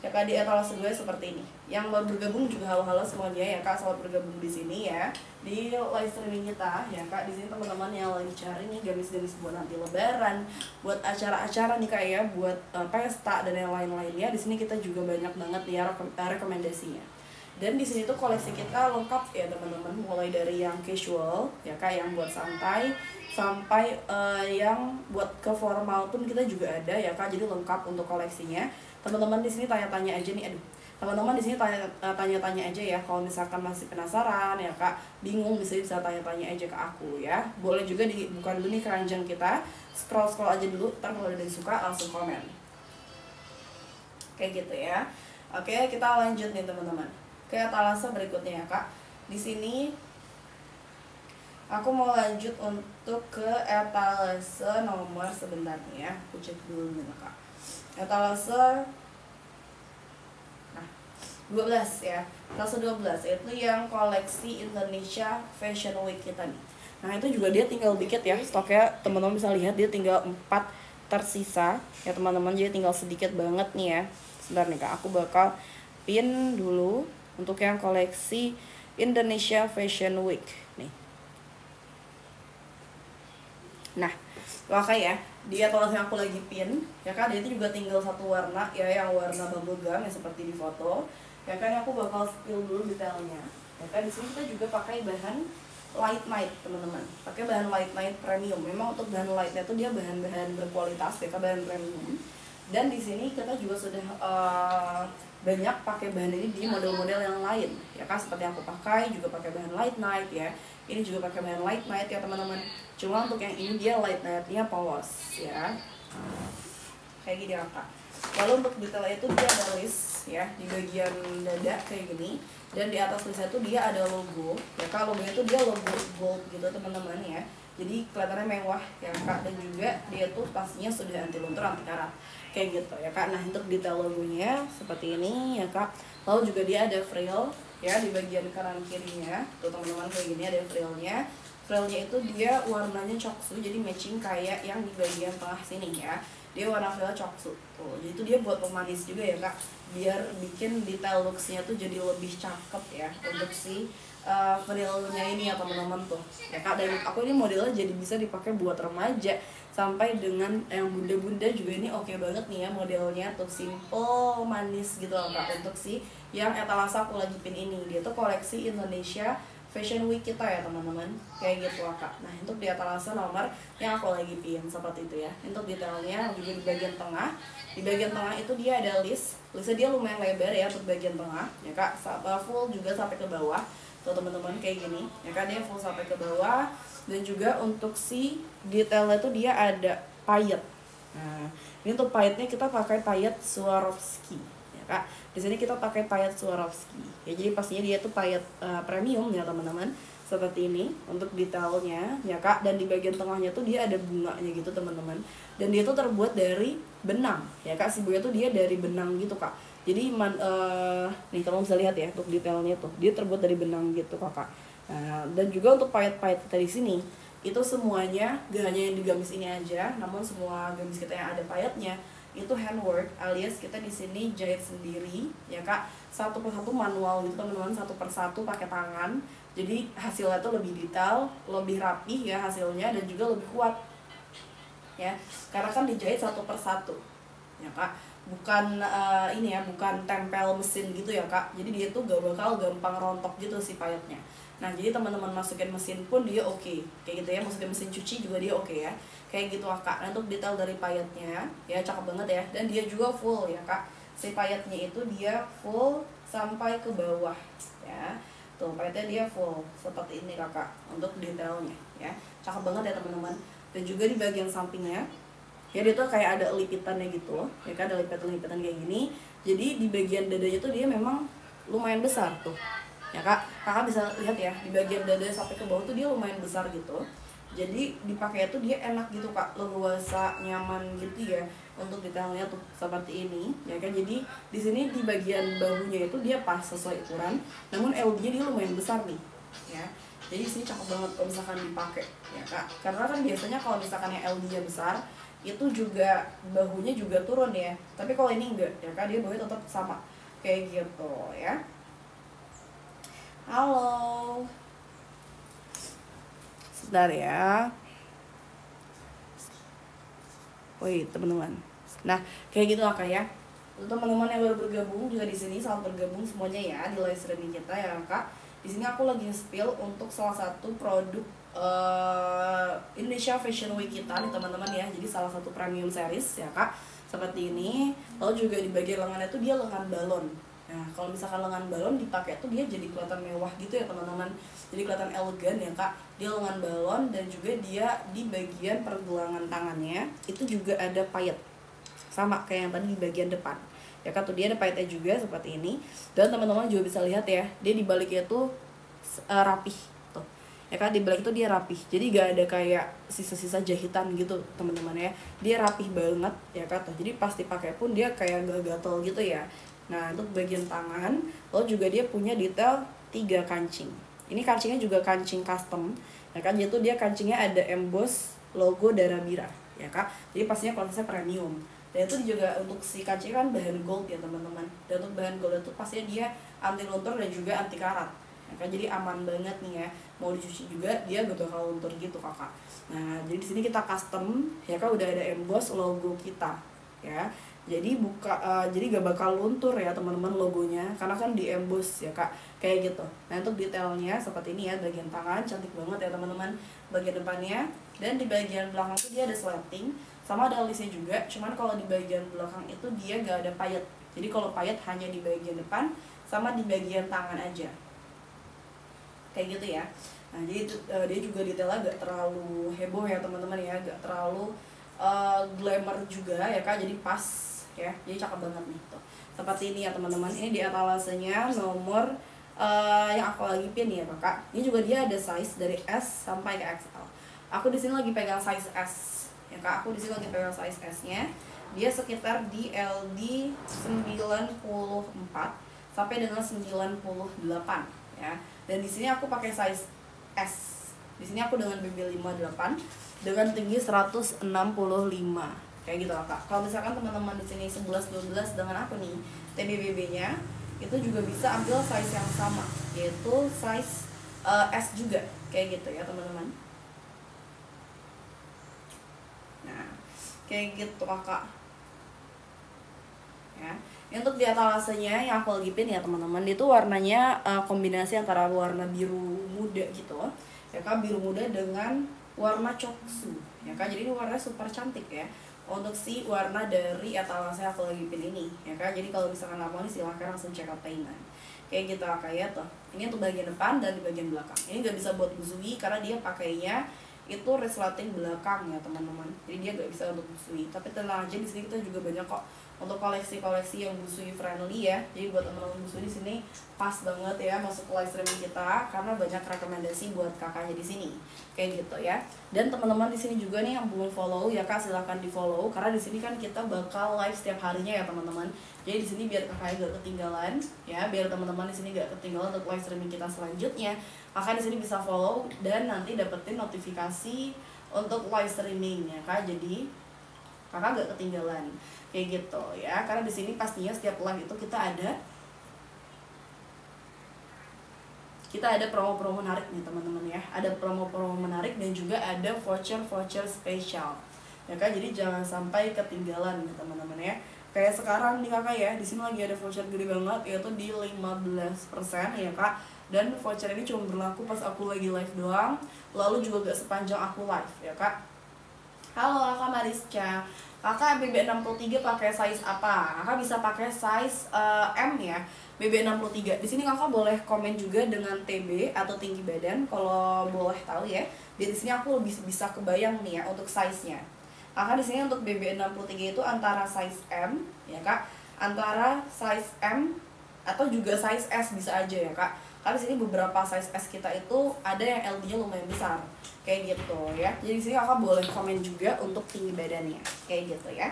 ya kak, di etalase gue seperti ini. Yang baru bergabung juga halo-halo semuanya ya kak, selamat bergabung di sini ya di live streaming kita ya kak. Di sini teman-teman yang lagi cari nih gamis-gamis buat nanti lebaran, buat acara-acara nih kak ya, buat pesta dan yang lain-lainnya, di sini kita juga banyak banget ya rekomendasinya. Dan di sini tuh koleksi kita lengkap ya teman-teman, mulai dari yang casual ya kak, yang buat santai, sampai yang buat ke formal pun kita juga ada ya kak, jadi lengkap untuk koleksinya. Teman-teman di sini tanya-tanya aja nih, teman-teman di sini tanya-tanya aja ya, kalau misalkan masih penasaran ya kak, bingung, bisa tanya-tanya aja ke aku ya. Boleh juga dibuka dulu nih keranjang kita, scroll aja dulu, ntar kalau ada yang suka langsung komen kayak gitu ya. Oke kita lanjut nih teman-teman ke etalase berikutnya ya kak. Di sini aku mau lanjut untuk ke etalase nomor, sebentar nih ya, aku cek dulu nih kak etalase. Nah 12 ya, kelas 12 itu yang koleksi Indonesia Fashion Week kita nih. Nah itu juga dia tinggal dikit ya stoknya, teman-teman bisa lihat dia tinggal 4 tersisa ya teman-teman, jadi tinggal sedikit banget nih ya. Sebentar nih kak, aku bakal pin dulu untuk yang koleksi Indonesia Fashion Week nih. Nah oke ya, di atas yang aku lagi pin ya kan, dia itu juga tinggal satu warna ya, yang warna bubblegum yang seperti di foto ya kan. Aku bakal spill dulu detailnya ya kan. Di sini kita juga pakai bahan light night teman-teman, pakai bahan light night premium. Memang untuk bahan lightnya itu dia bahan-bahan berkualitas ya kan, bahan premium. Dan di sini kita juga sudah banyak pakai bahan ini di model-model yang lain ya kan, seperti yang aku pakai juga pakai bahan light night ya. Ini juga pakai bahan light night ya teman-teman. Cuma untuk yang ini dia light nightnya polos ya, kayak gini kakak. Lalu untuk detailnya itu dia ada list ya di bagian dada kayak gini, dan di atas listnya itu dia ada logo ya kak. Logonya itu dia logo gold gitu teman-teman ya, jadi kelihatannya mewah ya kak. Dan juga dia tuh pastinya sudah anti luntur anti karat kayak gitu ya kak. Nah untuk detail logonya seperti ini ya kak. Lalu juga dia ada frill ya di bagian kanan kirinya tuh teman-teman, kayak gini ada frillnya. Frillnya itu dia warnanya coksu, jadi matching kayak yang di bagian tengah sini ya. Dia warna frillnya coksu tuh, jadi itu dia buat pemanis juga ya kak, biar bikin detail looksnya tuh jadi lebih cakep ya untuk si frillnya ini ya teman-teman tuh ya kak. Dan aku ini modelnya jadi bisa dipakai buat remaja sampai dengan yang bunda-bunda juga. Ini oke banget nih ya modelnya tuh, simple manis gitu loh kak. Untuk si yang etalase aku lagi pin ini, dia tuh koleksi Indonesia Fashion Week kita ya teman-teman, kayak gitu kak. Nah untuk di etalase nomor yang aku lagi pin seperti itu ya. Untuk detailnya juga di bagian tengah, di bagian tengah itu dia ada listnya dia lumayan lebar ya untuk bagian tengah ya kak, full juga sampai ke bawah tuh teman-teman, kayak gini ya kan. Dia full sampai ke bawah. Dan juga untuk si detailnya itu dia ada payet. Nah ini untuk payetnya kita pakai payet Swarovski ya kak. Di sini kita pakai payet Swarovski ya, jadi pastinya dia tuh payet premium ya teman-teman, seperti ini untuk detailnya ya kak. Dan di bagian tengahnya tuh dia ada bunganya gitu teman-teman, dan dia tuh terbuat dari benang ya kak. Si bunga tuh dia dari benang gitu kak. Jadi nih kalau bisa lihat ya untuk detailnya tuh dia terbuat dari benang gitu kakak. Nah, dan juga untuk payet-payet kita di sini itu semuanya gak hanya yang di gamis ini aja, namun semua gamis kita yang ada payetnya itu handwork, alias kita di sini jahit sendiri ya kak, satu persatu manual gitu teman-teman, satu persatu pakai tangan. Jadi hasilnya tuh lebih detail, lebih rapih ya hasilnya, dan juga lebih kuat ya, karena kan dijahit satu persatu ya kak. Bukan ini ya, bukan tempel mesin gitu ya kak. Jadi dia tuh gak bakal gampang rontok gitu si payetnya. Nah jadi teman-teman masukin mesin pun dia oke kayak gitu ya, masukin mesin cuci juga dia oke ya, kayak gitu kak. Nah untuk detail dari payetnya ya cakep banget ya, dan dia juga full ya kak. Si payetnya itu dia full sampai ke bawah ya, tuh payetnya dia full seperti ini kakak untuk detailnya ya, cakep banget ya teman-teman. Dan juga di bagian sampingnya ya dia tuh kayak ada lipitannya gitu ya kan, ada lipitan kayak gini. Jadi di bagian dadanya tuh dia memang lumayan besar tuh ya kak. Kakak bisa lihat ya di bagian dada sampai ke bawah tuh dia lumayan besar gitu, jadi dipakai tuh dia enak gitu kak, leluasa, nyaman gitu ya. Untuk detailnya tuh seperti ini ya kan. Jadi di sini di bagian bahunya itu dia pas sesuai ukuran, namun LD-nya dia lumayan besar nih ya. Jadi sini cakep banget kalau misalkan dipakai ya kak, karena kan biasanya kalau misalkan yang LD-nya besar itu juga bahunya juga turun ya, tapi kalau ini enggak ya kan, dia bahunya tetap sama kayak gitu ya. Halo, sebentar ya. Woi teman-teman, nah kayak gitu kak ya. Untuk teman-teman yang baru bergabung juga di sini, selamat bergabung semuanya ya di live streaming kita ya kak. Di sini aku lagi spill untuk salah satu produk Indonesia Fashion Week kita nih teman-teman ya. Jadi salah satu premium series ya kak, seperti ini. Lalu juga di bagian lengannya tuh dia lengan balon. Nah kalau misalkan lengan balon dipakai tuh dia jadi kelihatan mewah gitu ya teman-teman, jadi kelihatan elegan ya kak. Dia lengan balon, dan juga dia di bagian pergelangan tangannya itu juga ada payet sama kayak yang tadi di bagian depan ya kan. Tuh dia ada payetnya juga seperti ini. Dan teman-teman juga bisa lihat ya, dia di baliknya tuh rapih tuh ya kan. Di balik itu dia rapih, jadi gak ada kayak sisa-sisa jahitan gitu teman-teman ya. Dia rapih banget ya kan tuh, jadi pas dipakai pun dia kayak gak gatel gitu ya. Nah untuk bagian tangan, lalu juga dia punya detail 3 kancing. Ini kancingnya juga kancing custom, ya kan? Jadi dia kancingnya ada emboss logo Darabira, ya kak. Jadi pastinya kualitasnya premium. Dan itu juga untuk si kancing kan bahan gold ya teman-teman. Dan untuk bahan gold itu pastinya dia anti luntur dan juga anti karat. Ya kan? Jadi aman banget nih ya. Mau dicuci juga dia gak bakal luntur gitu kakak. Nah jadi di sini kita custom, ya kan, udah ada emboss logo kita, ya. Jadi jadi gak bakal luntur ya teman-teman logonya, karena kan di emboss ya kak, kayak gitu. Nah untuk detailnya seperti ini ya, bagian tangan cantik banget ya teman-teman, bagian depannya. Dan di bagian belakang tuh dia ada slating, sama ada alisnya juga. Cuman kalau di bagian belakang itu dia gak ada payet. Jadi kalau payet hanya di bagian depan sama di bagian tangan aja, kayak gitu ya. Nah jadi dia juga detailnya gak terlalu heboh ya teman-teman ya, gak terlalu glamour juga ya kak, jadi pas ya, jadi cakep banget nih tuh. Seperti ini ya teman-teman. Ini di etalasenya nomor yang aku lagi pin ya kakak. Ini juga dia ada size dari S sampai ke XL. Aku di sini lagi pegang size S ya kak. Aku di sini lagi pegang size S-nya. Dia sekitar di LD 94 sampai dengan 98 ya. Dan di sini aku pakai size S. Di sini aku dengan BB 58 dengan tinggi 165. Kayak gitu kak. Kalau misalkan teman-teman di sini 11-12 dengan aku nih TBBB-nya, itu juga bisa ambil size yang sama, yaitu size S juga, kayak gitu ya teman-teman. Nah, kayak gitu kakak. Ya. Untuk di etalasenya yang aku lagi pin ya teman-teman, itu warnanya kombinasi antara warna biru muda gitu, ya kak, biru muda dengan warna coksu, ya kak. Jadi ini warnanya super cantik ya. Untuk si warna dari etalase aku lagi pin ini ya kan. Jadi kalau misalkan mau nih silahkan langsung check out payment, kayak gitu kakak ya tuh. Ini untuk bagian depan dan di bagian belakang. Ini gak bisa buat busui karena dia pakainya itu resleting belakang ya teman-teman. Jadi dia gak bisa untuk busui. Tapi tenang aja, di sini kita juga banyak kok untuk koleksi-koleksi yang busui friendly ya. Jadi buat teman-teman busui di sini pas banget ya masuk live streaming kita, karena banyak rekomendasi buat kakaknya di sini, kayak gitu ya. Dan teman-teman di sini juga nih yang belum follow ya kak, silahkan di follow, karena di sini kan kita bakal live setiap harinya ya teman-teman. Jadi di sini biar kakaknya gak ketinggalan ya, biar teman-teman di sini gak ketinggalan untuk live streaming kita selanjutnya. Kakak di sini bisa follow dan nanti dapetin notifikasi untuk live streaming ya kak. Jadi kakak gak ketinggalan, kayak gitu ya. Karena di sini pastinya setiap live itu kita ada promo-promo menarik nih teman-teman ya. Ada promo-promo menarik dan juga ada voucher-voucher spesial ya kak. Jadi jangan sampai ketinggalan nih teman-teman ya. Kayak sekarang nih kakak ya, di sini lagi ada voucher gede banget, yaitu di 15% ya kak. Dan voucher ini cuma berlaku pas aku lagi live doang, lalu juga gak sepanjang aku live ya kak. Halo kakak Marisca, kakak BB63 pakai size apa? Kakak bisa pakai size M ya, BB63. Di sini kakak boleh komen juga dengan TB atau tinggi badan kalau boleh tahu ya. Di sini aku lebih bisa kebayang nih ya untuk size-nya. Kakak di sini untuk BB63 itu antara size M ya kak, antara size M atau juga size S bisa aja ya kak. Karena di sini beberapa size S kita itu ada yang LD-nya lumayan besar, kayak gitu ya. Jadi di sini kakak boleh komen juga untuk tinggi badannya, kayak gitu ya.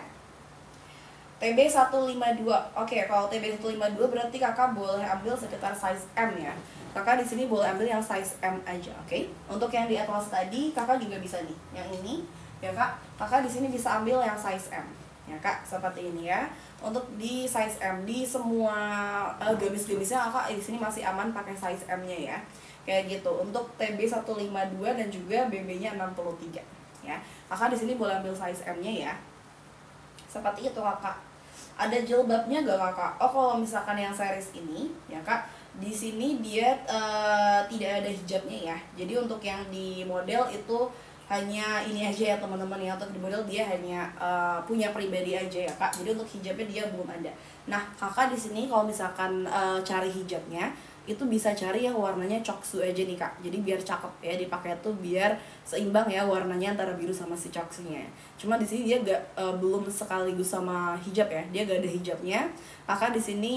TB 152. Oke, kalau TB 152 berarti kakak boleh ambil sekitar size M ya. Kakak di sini boleh ambil yang size M aja, oke? Untuk yang di atlas tadi kakak juga bisa nih, yang ini ya kak. Kakak di sini bisa ambil yang size M ya kak, seperti ini ya. Untuk di size M, di semua gamis-gamisnya kakak di sini masih aman pakai size M-nya ya, kayak gitu. Untuk TB 152 dan juga BB-nya 63 ya. Kakak di sini boleh ambil size M-nya ya, seperti itu kakak. Ada jilbabnya gak kakak? Oh, kalau misalkan yang series ini ya kak, di sini dia tidak ada hijabnya ya. Jadi untuk yang di model itu hanya ini aja ya teman-teman ya. Untuk di model dia hanya punya pribadi aja ya kak. Jadi untuk hijabnya dia belum ada. Nah kakak di sini kalau misalkan cari hijabnya itu bisa cari yang warnanya coksu aja nih kak. Jadi biar cakep ya dipakai tuh, biar seimbang ya warnanya antara biru sama si coksunya. Cuma di sini dia belum sekaligus sama hijab ya. Dia gak ada hijabnya. Kakak di sini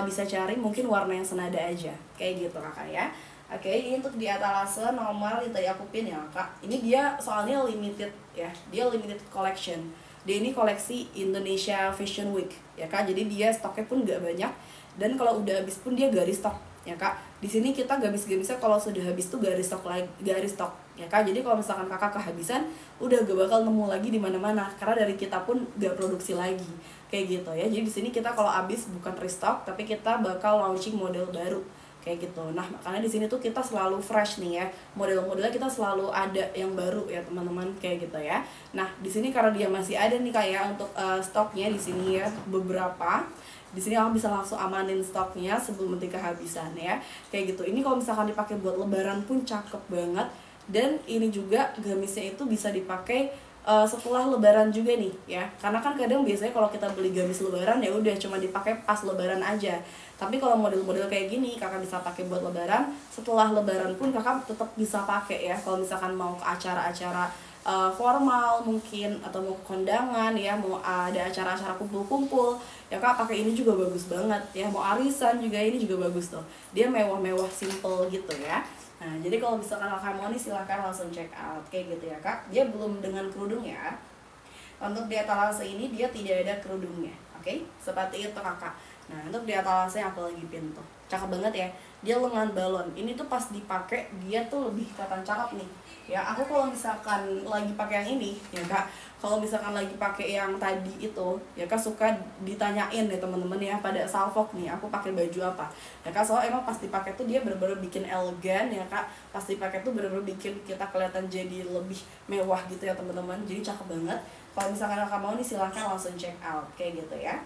bisa cari mungkin warna yang senada aja, kayak gitu kakak ya. Oke, ini untuk di etalase nomor yang tadi aku pin ya kak. Ini dia soalnya limited ya, dia limited collection. Dia ini koleksi Indonesia Fashion Week ya Kak. Jadi dia stoknya pun gak banyak, dan kalau udah habis pun dia gak restock ya Kak. Di sini kita gamis-gamisnya kalau sudah habis tuh gak restock lagi, gak restock ya Kak. Jadi kalau misalkan Kakak kehabisan, udah gak bakal nemu lagi di mana-mana, karena dari kita pun gak produksi lagi kayak gitu ya. Jadi di sini kita kalau habis bukan restock, tapi kita bakal launching model baru kayak gitu. Nah, makanya di sini tuh kita selalu fresh nih ya. Model-modelnya kita selalu ada yang baru ya, teman-teman, kayak gitu ya. Nah, di sini karena dia masih ada nih kayak untuk stoknya di sini ya, beberapa. Di sini aku bisa langsung amanin stoknya sebelum nanti kehabisan ya. Kayak gitu. Ini kalau misalkan dipakai buat lebaran pun cakep banget. Dan ini juga gamisnya itu bisa dipakai setelah lebaran juga nih ya, karena kan kadang biasanya kalau kita beli gamis lebaran ya udah cuma dipakai pas lebaran aja. Tapi kalau model-model kayak gini Kakak bisa pakai buat lebaran, setelah lebaran pun Kakak tetap bisa pakai ya. Kalau misalkan mau ke acara-acara formal mungkin, atau mau ke kondangan ya, mau ada acara-acara kumpul-kumpul ya Kak, pakai ini juga bagus banget ya. Mau arisan juga ini juga bagus tuh, dia mewah-mewah simple gitu ya. Nah, jadi kalau misalkan Kakak mau nih, silahkan langsung check out kayak gitu ya Kak. Dia belum dengan kerudung ya. Untuk di etalase ini dia tidak ada kerudungnya, oke? Seperti itu Kakak. Nah, untuk di etalase yang aku lagi pin tuh, cakep banget ya. Dia lengan balon. Ini tuh pas dipakai dia tuh lebih kelihatan cakep nih. Ya, aku kalau misalkan lagi pakai yang ini ya Kak, kalau misalkan lagi pakai yang tadi itu ya Kak, suka ditanyain ya teman-teman ya pada salvok nih aku pakai baju apa ya Kak. Soalnya emang pas dipakai tuh dia bener-bener bikin elegan ya Kak. Pas dipakai tuh bener-bener bikin kita kelihatan jadi lebih mewah gitu ya teman-teman. Jadi cakep banget. Kalau misalkan Kakak mau nih, silahkan langsung check out kayak gitu ya.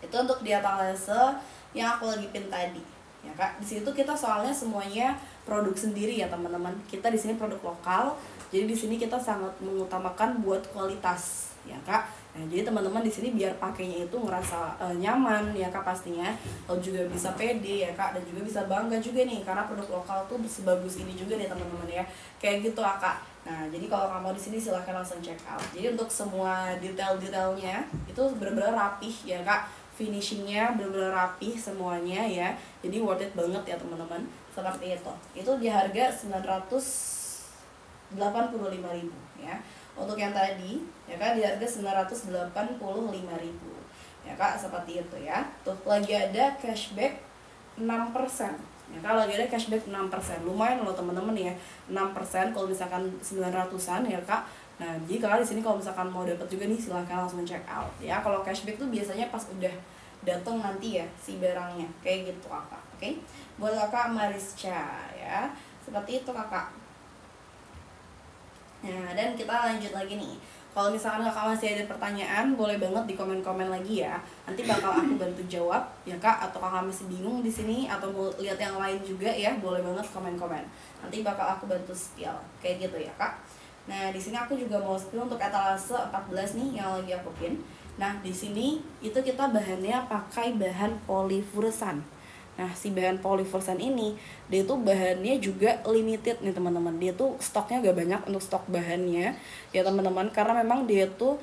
Itu untuk di etalase yang aku lagi pin tadi ya Kak. Di situ kita soalnya semuanya produk sendiri ya teman-teman. Kita di sini produk lokal. Jadi di sini kita sangat mengutamakan buat kualitas ya Kak. Nah, jadi teman-teman di sini biar pakainya itu ngerasa nyaman ya Kak pastinya. Lalu juga bisa pede ya Kak, dan juga bisa bangga juga nih karena produk lokal tuh sebagus ini juga nih teman-teman ya. Kayak gitu Kak. Nah, jadi kalau kamu di sini silahkan langsung check out. Jadi untuk semua detail-detailnya itu benar-benar rapih ya Kak. Finishingnya benar-benar rapih semuanya ya. Jadi worth it banget ya teman-teman. Seperti itu. Itu di harga 985.000 ya. Untuk yang tadi ya Kak, di harga 985.000 ya Kak, seperti itu ya. Tuh lagi ada cashback 6% ya Kak, lagi ada cashback 6%. Lumayan loh teman-teman ya. 6% kalau misalkan 900-an ya Kak. Nah, jadi Kakak di sini kalau misalkan mau dapat juga nih, silahkan langsung check out ya. Kalau cashback tuh biasanya pas udah datang nanti ya si barangnya kayak gitu Kakak. Oke. Buat Kakak Marisca ya. Seperti itu Kakak. Nah, dan kita lanjut lagi nih. Kalau misalkan Kakak masih ada pertanyaan, boleh banget di komen-komen lagi ya. Nanti bakal aku bantu jawab ya Kak. Atau Kakak masih bingung di sini atau mau lihat yang lain juga ya, boleh banget komen-komen. Nanti bakal aku bantu spill kayak gitu ya Kak. Nah, di sini aku juga mau spill untuk etalase 14 nih yang lagi aku pin. Nah, di sini itu kita bahannya pakai bahan polyfluoresan. Nah, si bahan polyfluoresan ini dia tuh bahannya juga limited nih teman-teman. Dia tuh stoknya gak banyak untuk stok bahannya ya teman-teman, karena memang dia tuh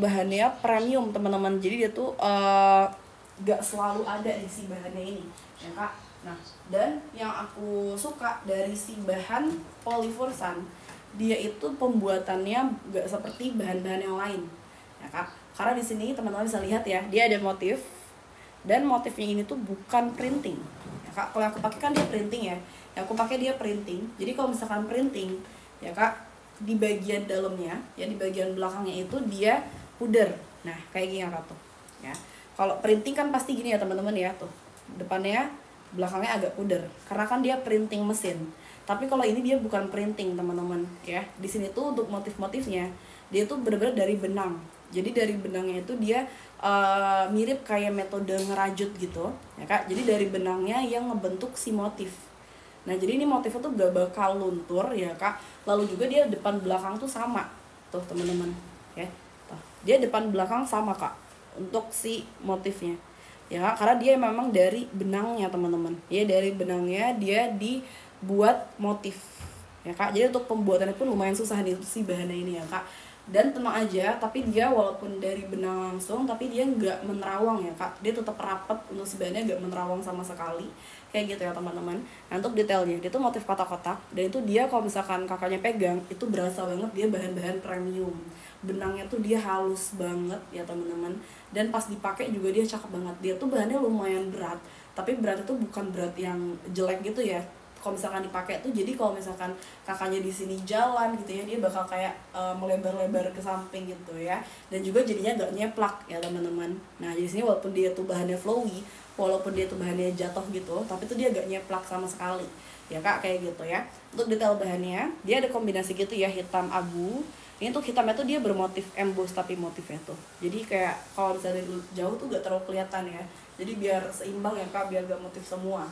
bahannya premium teman-teman. Jadi dia tuh gak selalu ada di si bahannya ini ya Kak. Nah, dan yang aku suka dari si bahan polyfluoresan, dia itu pembuatannya gak seperti bahan-bahan yang lain ya Kak. Karena di sini teman-teman bisa lihat ya, dia ada motif, dan motifnya ini tuh bukan printing ya Kak. Kalau aku pakai kan dia printing ya, yang aku pakai dia printing. Jadi kalau misalkan printing ya Kak, di bagian dalamnya ya, di bagian belakangnya itu dia pudar. Nah, kayak gini ya Kak tuh ya. Kalau printing kan pasti gini ya teman-teman ya, tuh depannya belakangnya agak pudar karena kan dia printing mesin. Tapi kalau ini dia bukan printing teman-teman ya. Di sini tuh untuk motif-motifnya dia tuh benar-benar dari benang. Jadi dari benangnya itu dia mirip kayak metode ngerajut gitu ya Kak. Jadi dari benangnya yang ngebentuk si motif. Nah, jadi ini motifnya tuh gak bakal luntur ya Kak. Lalu juga dia depan belakang tuh sama tuh teman-teman ya. Tuh, dia depan belakang sama Kak untuk si motifnya ya Kak, karena dia memang dari benangnya teman-teman ya. Dari benangnya dia dibuat motif ya Kak. Jadi untuk pembuatannya pun lumayan susah nih si bahannya ini ya Kak. Dan tenang aja, tapi dia walaupun dari benang langsung, tapi dia nggak menerawang ya kak, dia tetap rapat untuk si bahannya, nggak menerawang sama sekali, kayak gitu ya teman-teman. Nah untuk detailnya, dia tuh motif kotak-kotak, dan itu dia kalau misalkan kakaknya pegang, itu berasa banget dia bahan-bahan premium. Benangnya tuh dia halus banget ya teman-teman, dan pas dipakai juga dia cakep banget. Dia tuh bahannya lumayan berat, tapi berat itu bukan berat yang jelek gitu ya. Kalau misalkan dipakai tuh, jadi kalau misalkan kakaknya di sini jalan gitu ya, dia bakal kayak melebar-lebar ke samping gitu ya, dan juga jadinya gak nyeplak ya teman-teman. Nah di sini walaupun dia tuh bahannya flowy, walaupun dia tuh bahannya jatuh gitu, tapi tuh dia gak nyeplak sama sekali ya kak, kayak gitu ya. Untuk detail bahannya, dia ada kombinasi gitu ya, hitam abu. Ini tuh hitamnya tuh dia bermotif emboss, tapi motifnya tuh jadi kayak kalau misalnya dari jauh tuh gak terlalu kelihatan ya, jadi biar seimbang ya kak, biar gak motif semua,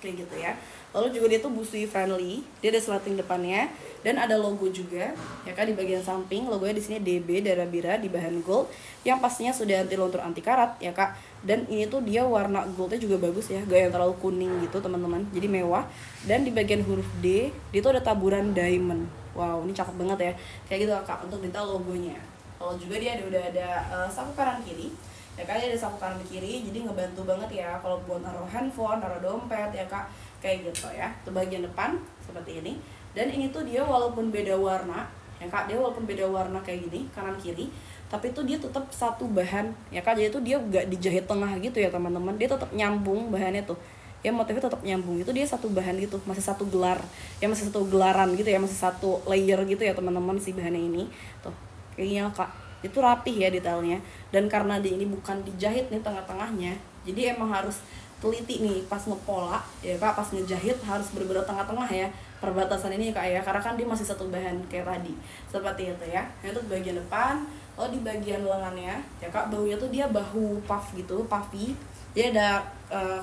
kayak gitu ya. Lalu juga dia tuh busui friendly, dia ada slating depannya dan ada logo juga ya kan di bagian samping. Logonya di sini DB Darah Bira di bahan gold yang pastinya sudah anti luntur anti karat ya kak. Dan ini tuh dia warna goldnya juga bagus ya, gak yang terlalu kuning gitu teman-teman, jadi mewah. Dan di bagian huruf D dia tuh ada taburan diamond. Wow, ini cakep banget ya, kayak gitu kak untuk detail logonya. Kalau juga dia udah ada saku kanan kiri ya kak, ada saku kanan kiri, jadi ngebantu banget ya kalau buat naruh handphone, naruh dompet ya kak, kayak gitu ya. Itu bagian depan seperti ini. Dan ini tuh dia walaupun beda warna ya kak, dia walaupun beda warna kayak gini kanan kiri, tapi tuh dia tetap satu bahan ya kak. Jadi tuh dia gak dijahit tengah gitu ya teman-teman, dia tetap nyambung bahannya tuh ya, motifnya tetap nyambung. Itu dia satu bahan gitu, masih satu gelar ya, masih satu gelaran gitu ya, masih satu layer gitu ya teman-teman si bahannya ini tuh kayaknya kak. Itu rapih ya detailnya, dan karena dia ini bukan dijahit nih tengah-tengahnya, jadi emang harus teliti nih pas ngepola ya kak, pas ngejahit harus bener-bener tengah-tengah ya, perbatasan ini kak ya, karena kan dia masih satu bahan kayak tadi, seperti itu ya. Nah itu bagian depan. Di bagian lengannya ya kak, bahunya tuh dia bahu puff gitu, puffy, dia ada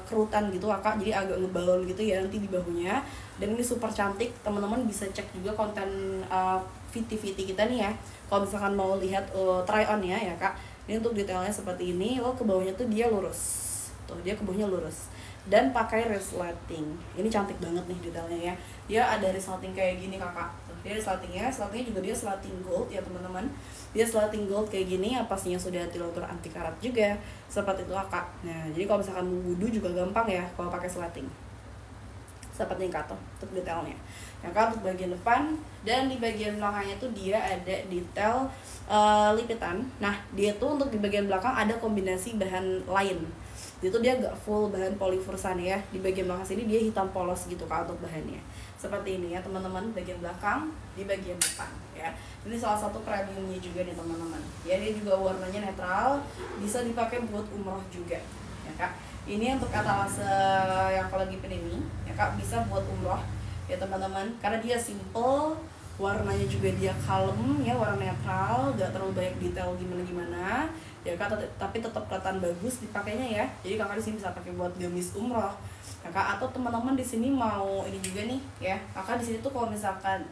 kerutan gitu kak, jadi agak ngebalon gitu ya nanti di bahunya. Dan ini super cantik, teman-teman bisa cek juga konten VT kita nih ya, kalau misalkan mau lihat try on ya kak. Ini untuk detailnya seperti ini. Ke bawahnya tuh dia lurus tuh, dia ke bawahnya lurus dan pakai resleting. Ini cantik banget nih detailnya ya, dia ada resleting kayak gini kakak tuh, dia resletingnya juga dia resleting gold ya teman-teman. Dia resleting gold kayak gini yang pastinya sudah anti luntur anti karat juga, seperti itu kakak. Nah jadi kalau misalkan mau wudhu juga gampang ya kalau pakai resleting seperti ini kak tuh untuk detailnya ya kak. Untuk bagian depan dan di bagian belakangnya tuh dia ada detail lipitan. Nah dia tuh untuk di bagian belakang ada kombinasi bahan lain, itu dia gak full bahan polifursan ya. Di bagian belakang sini dia hitam polos gitu kak untuk bahannya, seperti ini ya teman-teman. Bagian belakang, di bagian depan ya. Ini salah satu premiumnya juga nih teman-teman ya, dia juga warnanya netral, bisa dipakai buat umroh juga ya kak. Ini untuk etalase yang kalau lagi ini ya kak, bisa buat umroh ya teman-teman, karena dia simple, warnanya juga dia kalem ya, warna netral, gak terlalu banyak detail gimana-gimana ya kak, tapi tetap kelihatan bagus dipakainya ya. Jadi kakak di sini bisa pakai buat gamis umroh ya kak, atau teman-teman di sini mau ini juga nih ya kakak. Di sini tuh kalau misalkan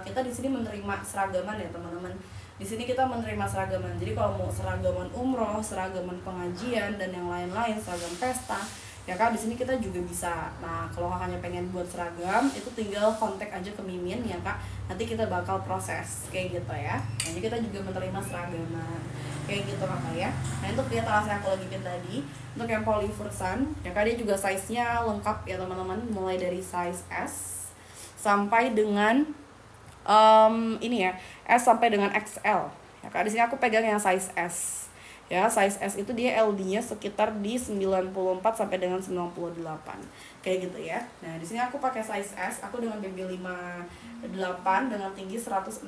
kita di sini menerima seragaman ya teman-teman. Di sini kita menerima seragaman, jadi kalau mau seragaman umroh, seragaman pengajian dan yang lain-lain, seragam pesta ya kak, di sini kita juga bisa. Nah kalau kakaknya pengen buat seragam, itu tinggal kontak aja ke Mimin ya kak, nanti kita bakal proses kayak gitu ya. Jadi kita juga menerima seragaman kayak gitu kakak ya. Nah untuk dia talas yang aku lagi tadi, untuk yang polifursan ya kak, dia juga size nya lengkap ya teman-teman, mulai dari size S sampai dengan ini ya, S sampai dengan XL ya kak. Di sini aku pegang yang size S ya. Size S itu dia LD-nya sekitar di 94 sampai dengan 98 kayak gitu ya. Nah di sini aku pakai size S, aku dengan BB 58 dengan tinggi 165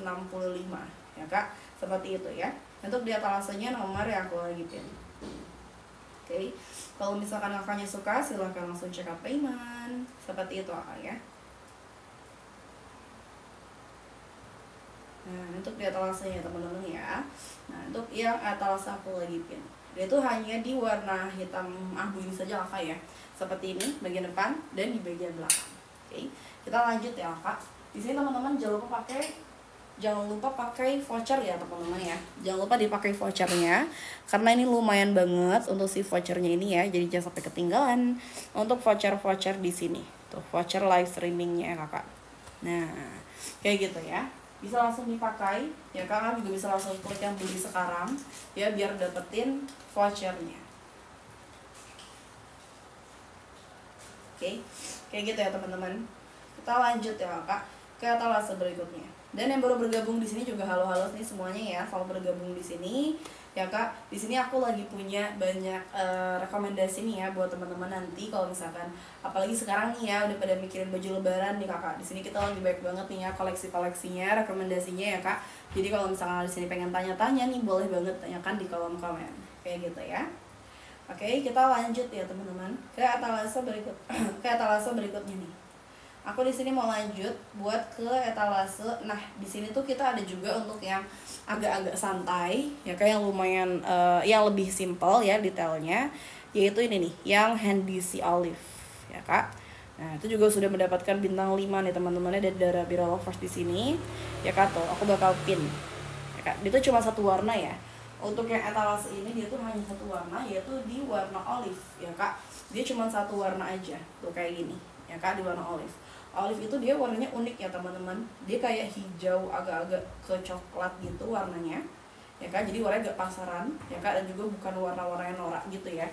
ya kak, seperti itu ya. Untuk dia talasenya nomor yang aku lagi pin. Oke, kalau misalkan kakaknya suka silahkan langsung check out payment, seperti itu kakak ya. Nah untuk di etalasenya teman-teman ya. Nah untuk yang etalase aku lagi pin, dia itu hanya di warna hitam abu ini saja kakak ya, seperti ini bagian depan dan di bagian belakang. Oke, kita lanjut ya kak. Di sini teman-teman jangan lupa pakai voucher ya teman-teman ya. Jangan lupa dipakai vouchernya, karena ini lumayan banget untuk si vouchernya ini ya, jadi jangan sampai ketinggalan untuk voucher di sini tuh, voucher live streamingnya ya kakak. Nah kayak gitu ya. bisa langsung dipakai ya. Kakak juga bisa langsung klik yang beli sekarang ya, biar dapetin vouchernya. Oke, kayak gitu ya teman-teman. Kita lanjut ya Kak ke etalase berikutnya. Dan yang baru bergabung di sini juga halo-halo nih semuanya ya, selamat bergabung di sini ya Kak. Di sini aku lagi punya banyak rekomendasi nih ya buat teman-teman nanti kalau misalkan apalagi sekarang nih ya udah pada mikirin baju lebaran nih Kakak. Di sini kita lagi banyak banget nih ya koleksi-koleksinya, rekomendasinya ya Kak. Jadi kalau misalkan di sini pengen tanya-tanya nih boleh banget tanyakan di kolom komen. Kayak gitu ya. Oke, kita lanjut ya teman-teman ke etalase berikutnya nih. Aku di sini mau lanjut buat ke etalase. Nah, di sini tuh kita ada juga untuk yang agak-agak santai ya, kayak yang lumayan yang lebih simple ya detailnya, yaitu ini nih, yang Handy Sea Olive ya Kak. Nah, itu juga sudah mendapatkan bintang 5 nih teman-temannya dari Darabira Lovers di sini ya Kak. Tuh, aku bakal pin ya Kak. Itu cuma satu warna ya. Untuk yang etalase ini dia tuh hanya satu warna, yaitu di warna olive ya Kak. Dia cuma satu warna aja tuh kayak gini ya Kak, di warna olive. Olive itu dia warnanya unik ya teman-teman. Dia kayak hijau agak-agak ke coklat gitu warnanya ya Kak. Jadi warnanya agak pasaran ya Kak, dan juga bukan warna-warna yang norak gitu ya.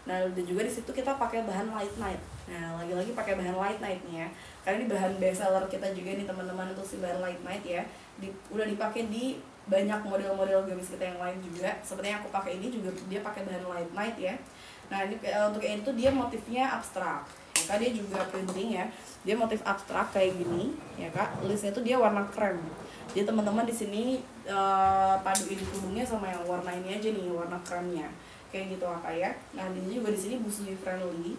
Nah, dan juga di situ kita pakai bahan light night. Nah, lagi-lagi pakai bahan light night nih ya. Karena ini bahan best seller kita juga nih teman-teman, untuk si bahan light night ya. Udah dipakai di banyak model-model gamis kita yang lain juga. Seperti yang aku pakai ini juga dia pakai bahan light night ya. Nah, ini untuk yang itu dia motifnya abstrak ya Kak. Dia juga printing ya. Dia motif abstrak kayak gini ya Kak. Listnya itu dia warna krem. Jadi teman-teman di sini paduin kerudungnya sama yang warna ini aja nih, warna kremnya. Kayak gitu Kak ya. Nah, ini juga di sini busui friendly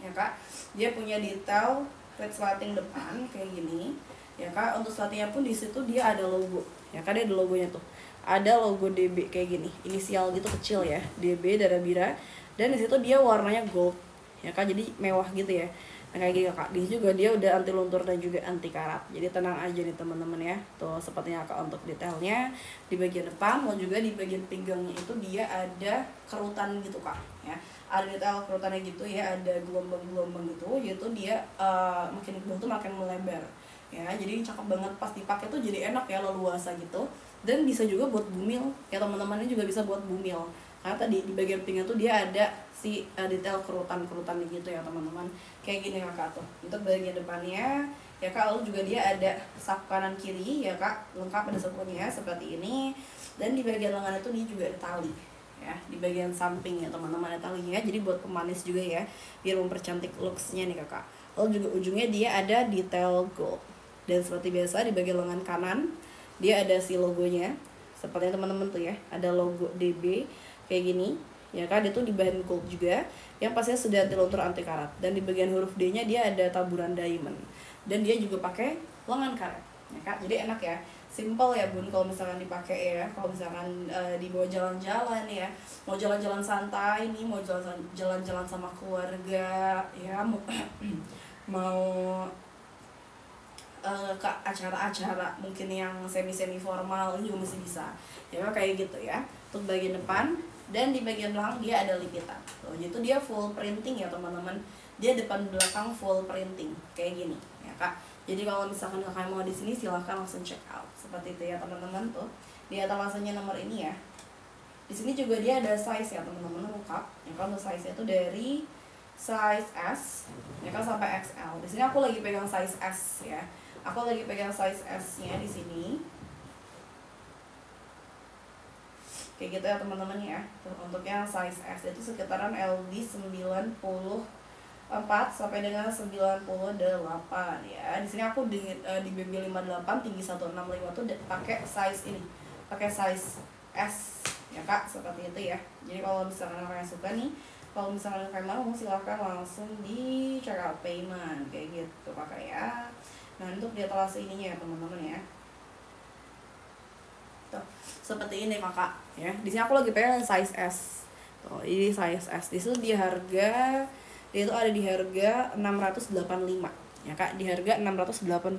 ya Kak. Dia punya detail red slating depan kayak gini ya Kak. Untuk slatingnya pun di situ dia ada logo ya Kak. Dia ada logonya tuh, ada logo DB kayak gini, inisial gitu kecil ya, DB Darabira. Dan di situ dia warnanya gold ya Kak, jadi mewah gitu ya. Nah, kayak gitu Kak. Di sini juga dia udah anti luntur dan juga anti karat. Jadi tenang aja nih teman-teman ya. Tuh sepertinya Kak untuk detailnya di bagian depan, mau juga di bagian pinggangnya itu dia ada kerutan gitu Kak ya. Ada detail kerutannya gitu ya, ada gelombang-gelombang gitu, yaitu dia makin ke bawah tuh makin melebar ya. Jadi cakep banget, pas dipakai tuh jadi enak ya, leluasa gitu. Dan bisa juga buat bumil ya teman-teman, ini juga bisa buat bumil. Karena tadi di bagian pinggang tuh dia ada si detail kerutan-kerutan gitu ya teman-teman. Kayak gini Kak tuh. Untuk bagian depannya ya Kak, lalu juga dia ada sap kanan kiri ya Kak, lengkap ada sapunya seperti ini. Dan di bagian lengan itu dia juga ada tali ya, di bagian samping ya teman-teman ada talinya. Jadi buat pemanis juga ya, biar mempercantik looksnya nih Kakak. Lalu juga ujungnya dia ada detail gold. Dan seperti biasa di bagian lengan kanan dia ada si logonya, seperti teman-teman tuh ya, ada logo DB kayak gini ya Kak. Dia tuh di bahan gold juga, yang pastinya sudah anti luntur anti karat. Dan di bagian huruf D nya dia ada taburan diamond, dan dia juga pakai lengan karet ya Kak. Jadi enak ya, simple ya Bun kalau misalkan dipakai ya. Kalau misalkan dibawa jalan-jalan ya, mau jalan-jalan santai nih, mau jalan-jalan sama keluarga ya, mau ke acara-acara mungkin yang semi formal, ini juga masih bisa ya kayak gitu ya. Untuk bagian depan dan di bagian belakang dia ada lipitan tuh, jadi dia full printing ya teman-teman. Dia depan belakang full printing kayak gini ya Kak. Jadi kalau misalkan Kakak mau di sini silahkan langsung check out seperti itu ya teman-teman. Tuh di etalasenya nomor ini ya. Di sini juga dia ada size ya teman-teman, lengkap ya kan. Untuk size itu dari size S ya kan sampai XL. Di sini aku lagi pegang size S ya. Aku lagi pegang size S-nya di sini. Kayak gitu ya teman-teman ya. Untuk yang size S itu sekitaran LD 94 sampai dengan 98 ya. Di sini aku di BB 58 tinggi 165 tuh pakai size ini. Pakai size S ya Kak, seperti itu ya. Jadi kalau misalkan kalian suka nih, kalau misalkan kalian mau silahkan langsung di check out payment kayak gitu Kakak ya. Nah, untuk di etalase ininya ya teman-teman ya. Tuh, seperti ini Kakak ya. Di sini aku lagi pegang size S. Tuh, ini size S. Di situ dia itu ada di harga 685 ya Kak, di harga 685.000.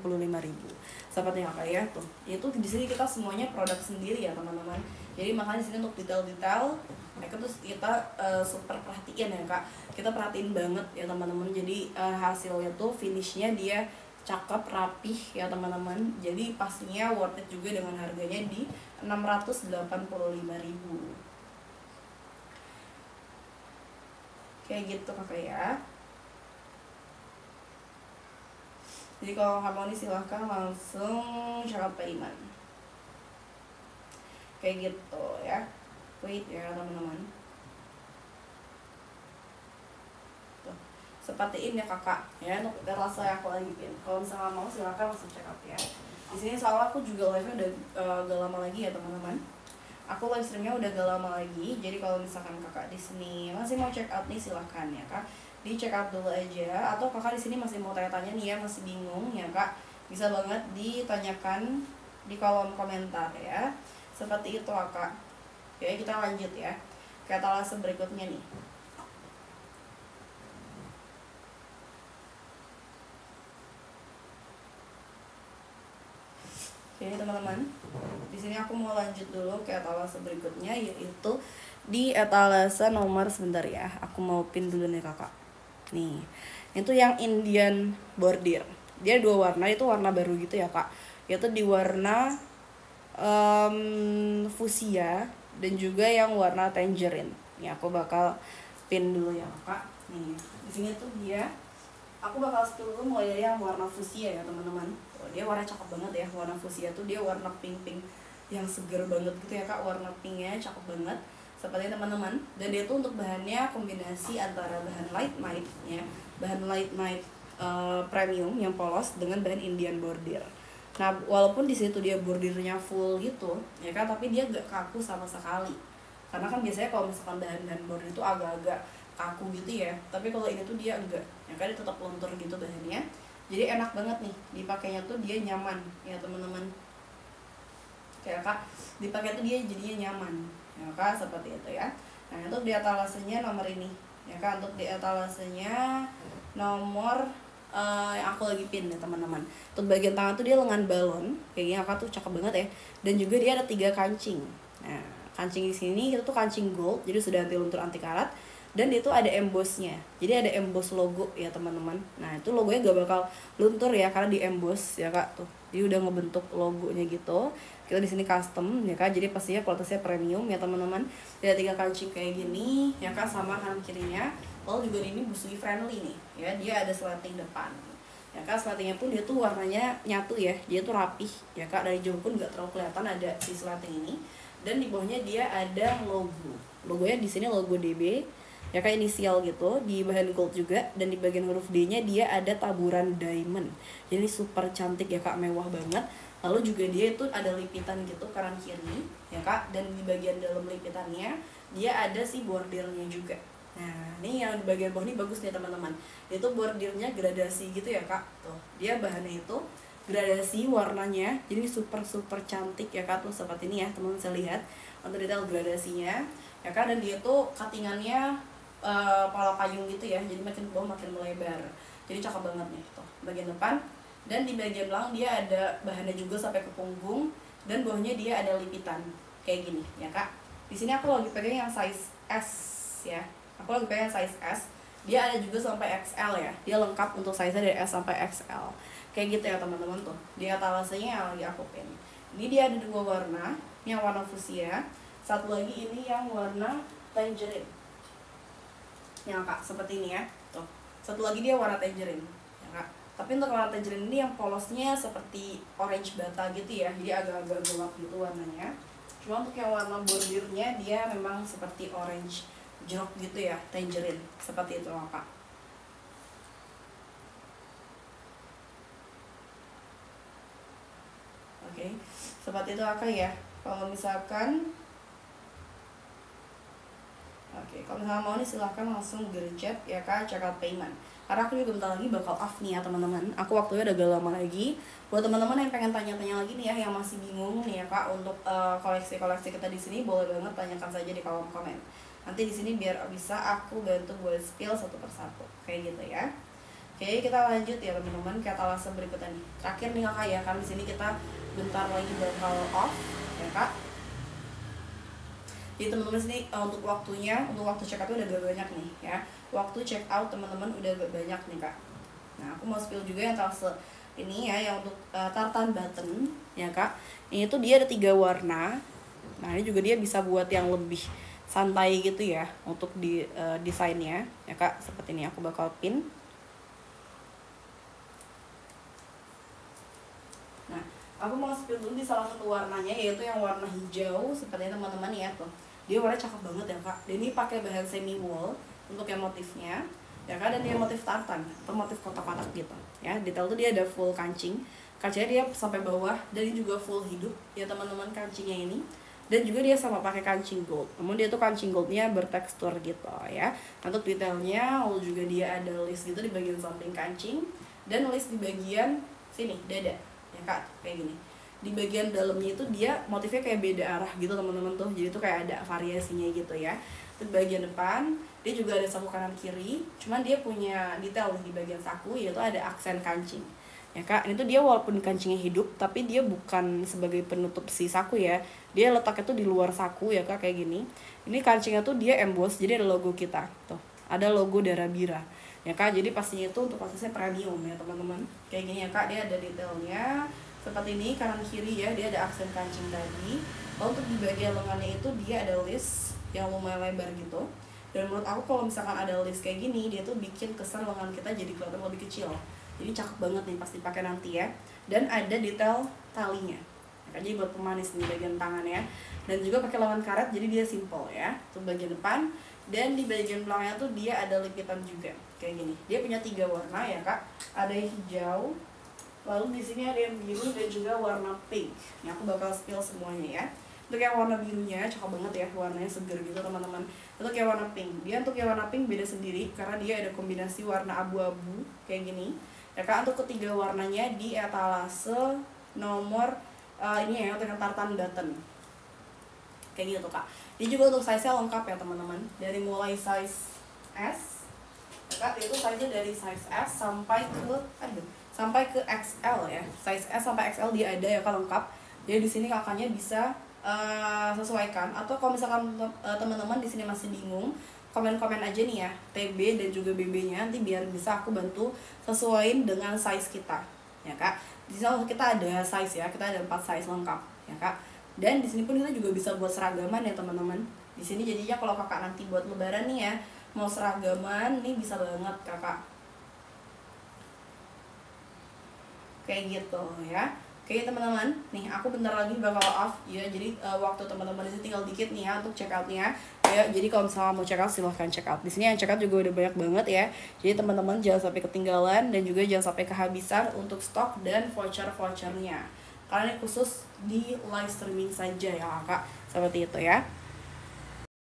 Seperti Kakak ya tuh. Itu di sini kita semuanya produk sendiri ya teman-teman. Jadi makanya di sini untuk detail-detail mereka tuh kita super perhatiin ya Kak. Kita perhatiin banget ya teman-teman. Jadi hasilnya tuh finishnya dia cakep, rapih ya teman-teman. Jadi pastinya worth it juga dengan harganya di 685.000. Kayak gitu kakak ya. Jadi kalau nggak mau nih silahkan langsung cara payment. Kayak gitu ya. Wait ya teman-teman. Seperti ini ya kakak ya, untuk rasa yang aku lagi pin. Kalau misalnya mau silahkan langsung check out ya. Di sini soalnya aku juga live-nya udah gak lama lagi ya teman-teman. Aku live streamnya udah gak lama lagi. Jadi kalau misalkan kakak di sini masih mau check out nih silahkan ya kak, di check out dulu aja. Atau kakak di sini masih mau tanya-tanya nih ya, masih bingung ya kak, bisa banget ditanyakan di kolom komentar ya. Seperti itu kakak. Oke kita lanjut ya ke etalase berikutnya nih. Oke teman-teman, di sini aku mau lanjut dulu ke etalase berikutnya, yaitu di etalase nomor, sebentar ya, aku mau pin dulu nih kakak. Nih, itu yang Indian bordir. Dia dua warna, itu warna baru gitu ya kak. Yaitu di warna fuchsia dan juga yang warna tangerine. Nih aku bakal pin dulu ya kak. Nih, di sini tuh dia. Aku bakal spill dulu mulai dari yang warna fuchsia ya teman-teman. Dia warna cakep banget ya, warna fuchsia tuh dia warna pink yang seger banget gitu ya kak, warna pinknya cakep banget seperti teman-teman. Dan dia tuh untuk bahannya kombinasi antara bahan light matte ya, bahan light matte premium yang polos dengan bahan Indian bordir. Nah walaupun di situ dia bordirnya full gitu ya kan, tapi dia gak kaku sama sekali. Karena kan biasanya kalau misalkan bahan-bahan bordir itu agak-agak kaku gitu ya, tapi kalau ini tuh dia enggak ya kan, dia tetap luntur gitu bahannya. Jadi enak banget nih dipakainya tuh, dia nyaman ya teman-teman. Kayak kak dipakai tuh dia jadinya nyaman ya kak, seperti itu ya. Nah untuk di etalasenya nomor ini ya kak, untuk di etalasenya nomor yang aku lagi pin ya teman-teman. Untuk bagian tangan tuh dia lengan balon kayaknya kak, tuh cakep banget ya. Dan juga dia ada 3 kancing. Nah kancing di sini itu tuh kancing gold, jadi sudah anti luntur anti karat. Dan itu ada embossnya, jadi ada emboss logo ya teman-teman. Nah itu logonya gak bakal luntur ya karena di emboss ya kak, tuh dia udah ngebentuk logonya gitu. Kita di sini custom ya kak, jadi pastinya kualitasnya premium ya teman-teman. Ada 3 kancing kayak gini ya kak, sama kanan kirinya. Lalu juga ini busui friendly nih ya, dia ada slating depan ya kak. Slatingnya pun dia tuh warnanya nyatu ya, dia tuh rapih ya kak, dari jauh pun gak terlalu kelihatan ada si slating ini. Dan di bawahnya dia ada logonya di sini logo DB ya kayak inisial gitu, di bahan gold juga. Dan di bagian huruf D nya dia ada taburan diamond, jadi super cantik ya kak, mewah banget. Lalu juga dia itu ada lipitan gitu kanan kiri ya kak, dan di bagian dalam lipitannya dia ada si bordirnya juga. Nah ini yang di bagian bawah ini bagus nih teman-teman, itu bordirnya gradasi gitu ya kak, tuh dia bahannya itu gradasi warnanya, jadi super cantik ya kak, tuh seperti ini ya teman-teman bisa lihat untuk detail gradasinya ya kak. Dan dia tuh cuttingannya pola payung gitu ya, jadi makin ke bawah makin melebar, jadi cakep banget nih tuh bagian depan. Dan di bagian belakang dia ada bahannya juga sampai ke punggung, dan bawahnya dia ada lipitan kayak gini ya kak. Di sini aku lagi pegang yang size S ya, aku lagi pegang size S. Dia ada juga sampai XL ya, dia lengkap untuk size dari S sampai XL kayak gitu ya teman-teman. Tuh di etalasenya yang lagi aku pin ini, dia ada 2 warna, yang warna fuchsia, satu lagi ini yang warna tangerine ya kak, seperti ini ya. Tuh satu lagi dia warna tangerine ya kak, tapi untuk warna tangerine ini yang polosnya seperti orange bata gitu ya, jadi agak-agak gelap gitu warnanya. Cuma untuk yang warna bordirnya dia memang seperti orange jeruk gitu ya, tangerine seperti itu kak. Oke, seperti itu kakak ya. Kalau misalkan kalau misalnya mau nih silahkan langsung gercep ya kak, check out payment. Karena aku juga bentar lagi bakal off nih ya teman-teman. Aku waktunya udah gak lama lagi. Buat teman-teman yang pengen tanya-tanya lagi nih ya, yang masih bingung nih ya kak untuk koleksi-koleksi kita di sini, boleh banget tanyakan saja di kolom komen. Nanti di sini biar bisa aku bantu buat spill satu persatu kayak gitu ya. Oke, kita lanjut ya teman-teman ke etalase berikutnya nih. Terakhir nih kakak ya, karena di sini kita bentar lagi bakal off ya kak. Jadi teman-teman sini untuk waktunya, untuk waktu check out udah gak banyak nih ya. Waktu check out teman-teman udah gak banyak nih kak. Nah aku mau spill juga yang etalase ini ya yang untuk tartan button ya kak. Ini tuh dia ada 3 warna. Nah ini juga dia bisa buat yang lebih santai gitu ya untuk di desainnya ya kak. Seperti ini aku bakal pin. Nah aku mau spill dulu di salah satu warnanya, yaitu yang warna hijau seperti teman-teman ya tuh. Dia warnanya cakep banget ya kak. Dan ini pakai bahan semi wool untuk yang motifnya ya kak, dan dia motif tartan atau motif kotak-kotak gitu ya. Detail tuh dia ada full kancing, kancingnya dia sampai bawah, dan ini juga full hidup ya teman-teman kancingnya ini. Dan juga dia sama pakai kancing gold, namun dia tuh kancing goldnya bertekstur gitu ya. Untuk detailnya juga dia ada list gitu di bagian samping kancing, dan list di bagian sini dada ya kak, kayak gini. Di bagian dalamnya itu dia motifnya kayak beda arah gitu teman-teman tuh, jadi tuh kayak ada variasinya gitu ya. Di bagian depan dia juga ada saku kanan kiri, cuman dia punya detail di bagian saku, yaitu ada aksen kancing ya kak. Ini tuh dia walaupun kancingnya hidup, tapi dia bukan sebagai penutup si saku ya, dia letaknya tuh di luar saku ya kak, kayak gini. Ini kancingnya tuh dia emboss, jadi ada logo kita tuh, ada logo Darabira ya kak. Jadi pastinya itu untuk prosesnya premium ya teman-teman, kayak gini ya kak. Dia ada detailnya seperti ini kanan kiri ya, dia ada aksen kancing tadi. Lalu untuk di bagian lengannya itu dia ada list yang lumayan lebar gitu, dan menurut aku kalau misalkan ada list kayak gini, dia tuh bikin kesan lengan kita jadi kelihatan lebih kecil. Jadi cakep banget nih, pasti pakai nanti ya. Dan ada detail talinya ya, jadi buat pemanis di bagian tangannya, dan juga pakai lawan karet, jadi dia simple ya. Itu bagian depan, dan di bagian belakangnya tuh dia ada lipitan juga kayak gini. Dia punya 3 warna ya kak, ada yang hijau, lalu di sini ada yang biru, dan juga warna pink. Ini aku bakal spill semuanya ya. Untuk yang warna birunya cakep banget ya, warnanya seger gitu teman-teman. Untuk yang warna pink, dia untuk yang warna pink beda sendiri karena dia ada kombinasi warna abu-abu kayak gini ya kak. Untuk ketiga warnanya di etalase nomor ini ya, dengan tartan button kayak gitu kak. Ini juga untuk size nya lengkap ya teman-teman, dari mulai size S ya kak, itu size nya dari size S sampai ke XL ya. Size S sampai XL dia ada ya kak, lengkap. Jadi di sini kakaknya bisa sesuaikan, atau kalau misalkan teman-teman di sini masih bingung, komen-komen aja nih ya TB dan juga BB-nya, nanti biar bisa aku bantu sesuaiin dengan size kita ya kak. Di sini kita ada size ya, kita ada 4 size lengkap ya kak. Dan di sini pun kita juga bisa buat seragaman ya teman-teman. Di sini jadinya kalau kakak nanti buat lebaran nih ya, mau seragaman nih bisa banget kakak kayak gitu ya. Oke teman-teman, nih aku bentar lagi bakal off ya, jadi waktu teman-teman di sini tinggal dikit nih ya untuk check outnya ya. Jadi kalau misalnya mau check out silahkan check out. Di sini yang check out juga udah banyak banget ya. Jadi teman-teman jangan sampai ketinggalan, dan juga jangan sampai kehabisan untuk stok dan voucher-vouchernya, karena ini khusus di live streaming saja ya kak, seperti itu ya.